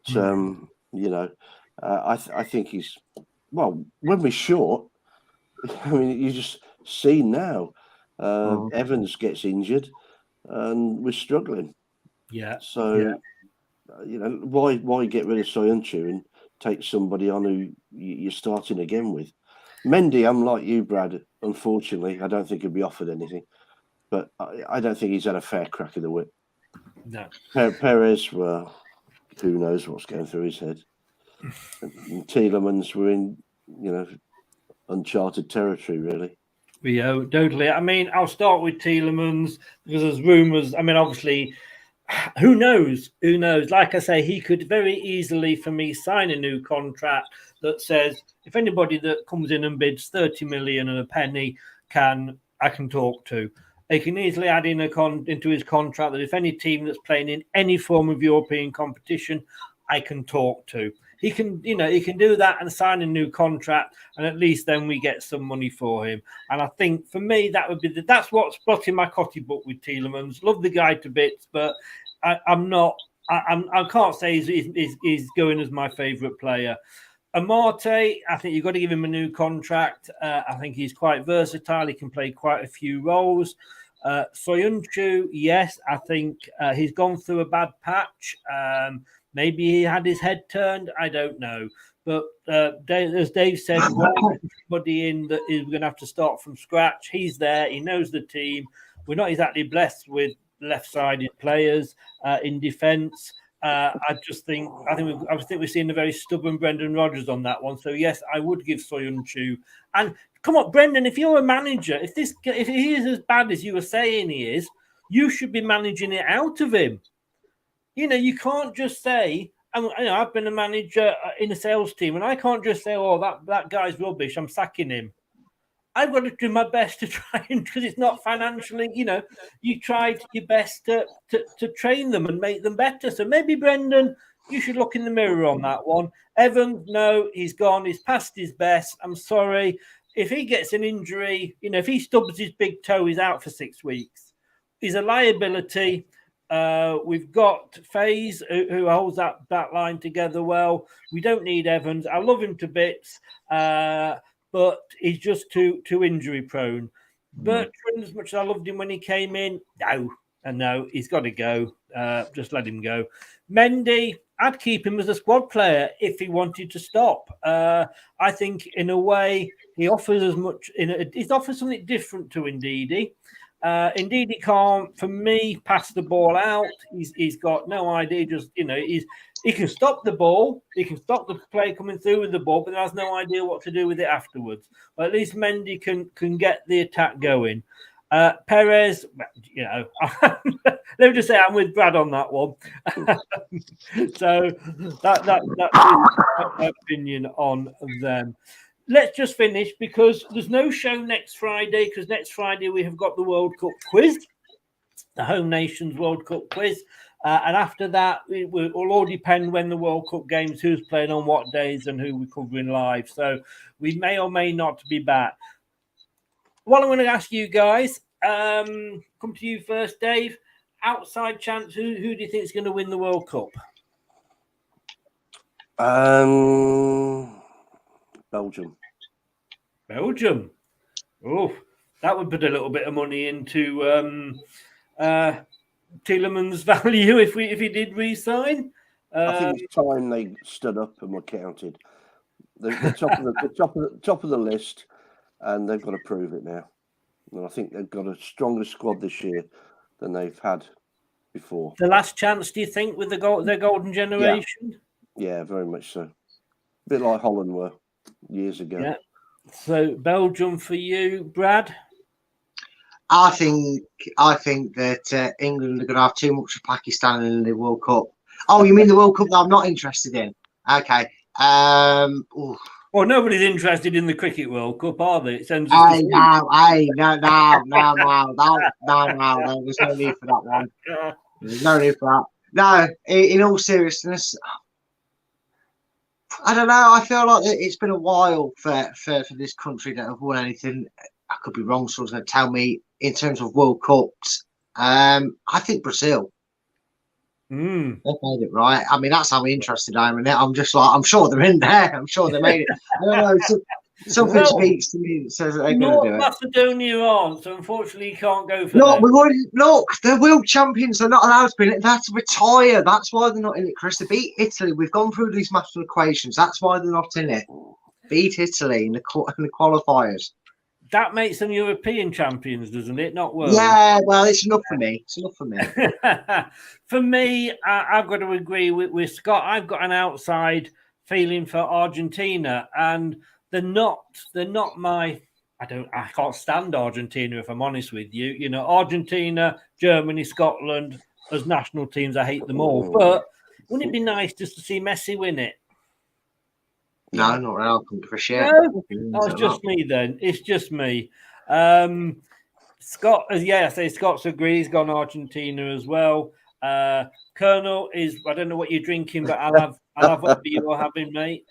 I think he's when we're short. I mean, you just see now. Evans gets injured, and we're struggling. Yeah. So, why get rid of Soyuncu and take somebody on who you're starting again with? Mendy, I'm like you, Brad. Unfortunately, I don't think he'll be offered anything, but I don't think he's had a fair crack of the whip. No. Perez, well, who knows what's going through his head. And Tielemans, we're in, uncharted territory, really. Yeah, totally. I mean, I'll start with Tielemans because there's rumours. I mean, obviously, who knows? Who knows? Like I say, he could very easily, for me, sign a new contract that says if anybody that comes in and bids 30 million and a penny I can talk to. He can easily add in into his contract that if any team that's playing in any form of European competition, I can talk to. He can do that and sign a new contract, and at least then we get some money for him. And I think for me that's what's blotting my cotty book with Tielemans. Love the guy to bits, but I can't say he's going as my favourite player. Amate, I think you've got to give him a new contract. I think he's quite versatile. He can play quite a few roles. Soyuncu, yes, I think he's gone through a bad patch. Maybe he had his head turned. I don't know. But as Dave said, somebody in that is going to have to start from scratch. He's there. He knows the team. We're not exactly blessed with left-sided players in defence. I think we're seeing a very stubborn Brendan Rodgers on that one. So yes, I would give Soyuncu. And come on, Brendan, if you're a manager, if he is as bad as you were saying he is, you should be managing it out of him. You can't just say, I've been a manager in a sales team, and I can't just say, "Oh, that guy's rubbish. I'm sacking him." I've got to do my best to try and, because it's not financially, you tried your best to train them and make them better. So maybe Brendan, you should look in the mirror on that one. Evan, no, he's gone. He's past his best. I'm sorry. If he gets an injury, if he stubs his big toe, he's out for 6 weeks. He's a liability. We've got Faze who holds that line together well. We don't need Evans. I love him to bits, but he's just too injury prone. Bertrand, as much as I loved him when he came in, no, he's got to go. Just let him go. Mendy, I'd keep him as a squad player if he wanted to stop. I think in a way he offers as much. He offers something different to Ndidi. Indeed, he can't, for me, pass the ball out. He's got no idea. Just he can stop the ball. He can stop the play coming through with the ball, but has no idea what to do with it afterwards. But at least Mendy can get the attack going. Perez, let me just say I'm with Brad on that one. So that's my opinion on them. Let's just finish because there's no show next Friday, because next Friday we have got the World Cup quiz, the Home Nations World Cup quiz. And after that, it will all depend when the World Cup games, who's playing on what days and who we're covering live. So we may or may not be back. What I'm going to ask you guys, come to you first, Dave. Outside chance, who do you think is going to win the World Cup? Belgium. Oh, that would put a little bit of money into Tielemans' value if he did re-sign. I think it's time they stood up and were counted. They're top of the list, and they've got to prove it now. And I think they've got a stronger squad this year than they've had before. The last chance, do you think, with their golden generation? Yeah, very much so. A bit like Holland were years ago. Yeah. So Belgium for you, Brad? I think that England are going to have too much of Pakistan in the World Cup. Oh, you mean the World Cup that I'm not interested in? Okay. Well, nobody's interested in the Cricket World Cup, are they? It sends no. There's no need for that one. There's no need for that. No, in all seriousness, I don't know. I feel like it's been a while for this country that have won anything. I could be wrong. Someone's going to tell me in terms of World Cups. I think Brazil. They've made it right. I mean, that's how interested I am in it. I'm just like, I'm sure they're in there. I'm sure they made it. I don't know. Something speaks to me that says that they're going to do it. Macedonia on, so unfortunately you can't go for them. Look, they're world champions. They're not allowed to be in it. They have to retire. That's why they're not in it, Chris. They beat Italy. We've gone through these mathematical equations. That's why they're not in it. Beat Italy in the qualifiers. That makes them European champions, doesn't it? Not world. Yeah, well, it's enough for me. It's enough for me. For me, I've got to agree with Scott. I've got an outside feeling for Argentina, and they're not my. I can't stand Argentina, if I'm honest with you. Argentina, Germany, Scotland as national teams, I hate them all. But wouldn't it be nice just to see Messi win it? No, not really. I couldn't give a shit. No, it's just me then. It's just me. Scott, I say Scott's agreed. He's gone Argentina as well. Colonel is, I don't know what you're drinking, but I'll have whatever you're having, mate.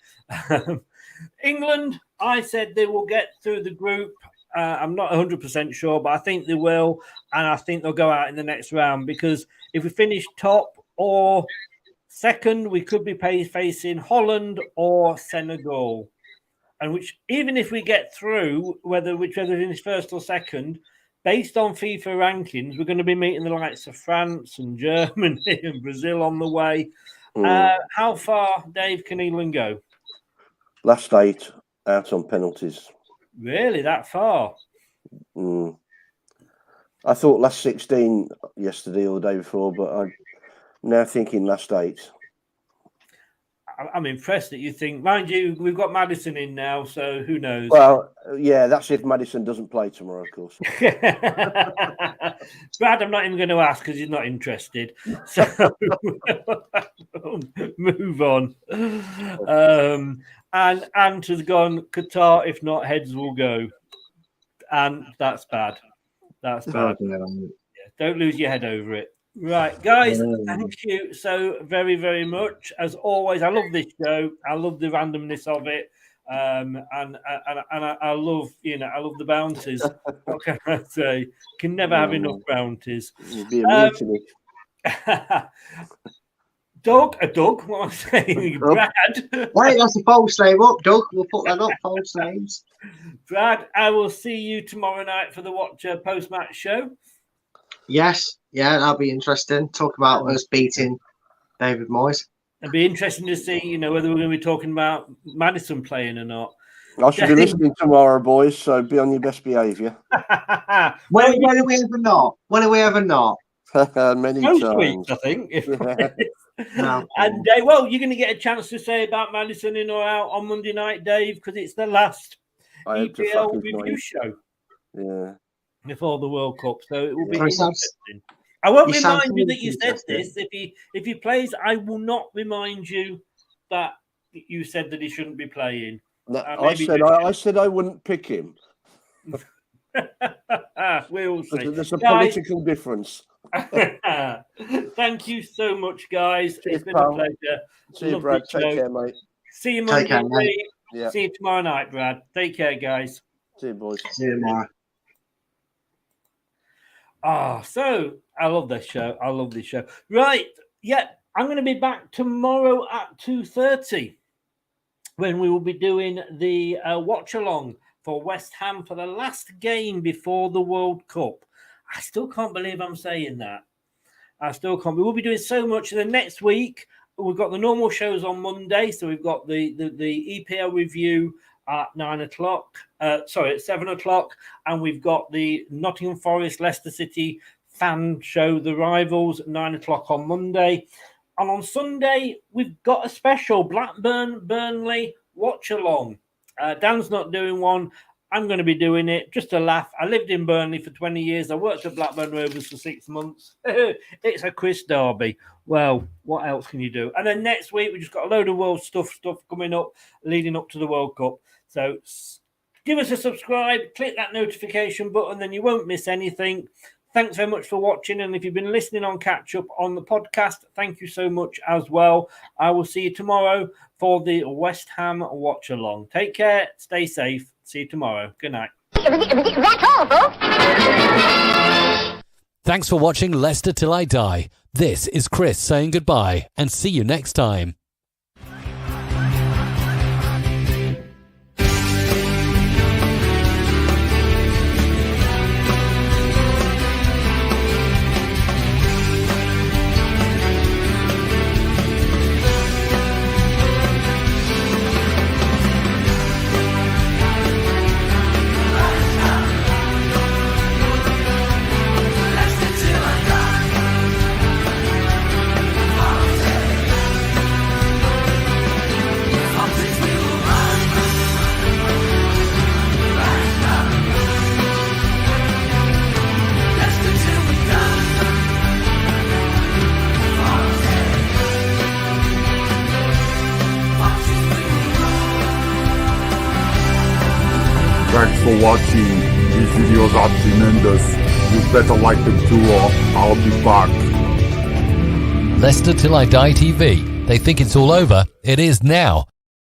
England, I said they will get through the group. I'm not 100% sure, but I think they will. And I think they'll go out in the next round, because if we finish top or second, we could be facing Holland or Senegal. And which, even if we get through, whichever finish first or second, based on FIFA rankings, we're going to be meeting the likes of France and Germany and Brazil on the way. How far, Dave, can England go? Last 8 out on penalties. Really, that far? I thought last 16 yesterday or the day before, but I'm now thinking last 8. I'm impressed that you think. Mind you, we've got Maddison in now, so who knows? Well, yeah, that's if Maddison doesn't play tomorrow, of course. Brad, I'm not even going to ask because he's not interested. So move on. And Ant has gone Qatar. If not, heads will go. And that's bad. That's bad. Yeah, don't lose your head over it. Right, guys, thank you so very, very much. As always, I love this show. I love the randomness of it. And I love, I love the bounties. What can I say? Can never have enough bounties. You'd be a mutiny. Doug, what am I saying? Brad. Wait, that's a false name up, Doug. We'll put that up, false names. Brad, I will see you tomorrow night for the Watcher post-match show. Yes, yeah, that'll be interesting. Talk about us beating David Moyes. It'd be interesting to see, whether we're going to be talking about Maddison playing or not. I should be listening tomorrow, boys, so be on your best behaviour. When are we ever not? When are we ever not? Many Most times. weeks, I think. No. And, you're going to get a chance to say about Maddison in or out on Monday night, Dave, because it's the last EPL review show. Yeah. Before the World Cup, so it will be interesting. I won't remind you that you said this. If he plays, I will not remind you that you said that he shouldn't be playing. No, I said I wouldn't pick him. We'll see. There's a political difference. Thank you so much, guys. It's been a pleasure. See you, Brad. Take care, mate. See you Monday. Yeah. See you tomorrow night, Brad. Take care, guys. See you, boys. See you tomorrow. So I love this show. Right. Yeah, I'm going to be back tomorrow at 2:30 when we will be doing the watch along for West Ham for the last game before the World Cup. I still can't believe I'm saying that. We will be doing so much. The next week, we've got the normal shows on Monday. So we've got the EPL review at 7 o'clock, and we've got the Nottingham Forest Leicester City fan show, The Rivals, at 9 o'clock on Monday. And on Sunday, we've got a special Blackburn-Burnley watch along. Dan's not doing one. I'm going to be doing it just to laugh. I lived in Burnley for 20 years. I worked at Blackburn Rovers for 6 months. It's a quiz derby. Well, what else can you do? And then next week, we just got a load of world stuff coming up, leading up to the World Cup. So give us a subscribe, click that notification button, then you won't miss anything. Thanks very much for watching. And if you've been listening on Catch Up on the podcast, thank you so much as well. I will see you tomorrow for the West Ham watch along. Take care. Stay safe. See you tomorrow. Good night. That's all, folks. Thanks for watching Leicester Till I Die. This is Chris saying goodbye and see you next time. Thanks for watching. These videos are tremendous. You better like them too, or I'll be back. Leicester Till I Die TV. They think it's all over. It is now.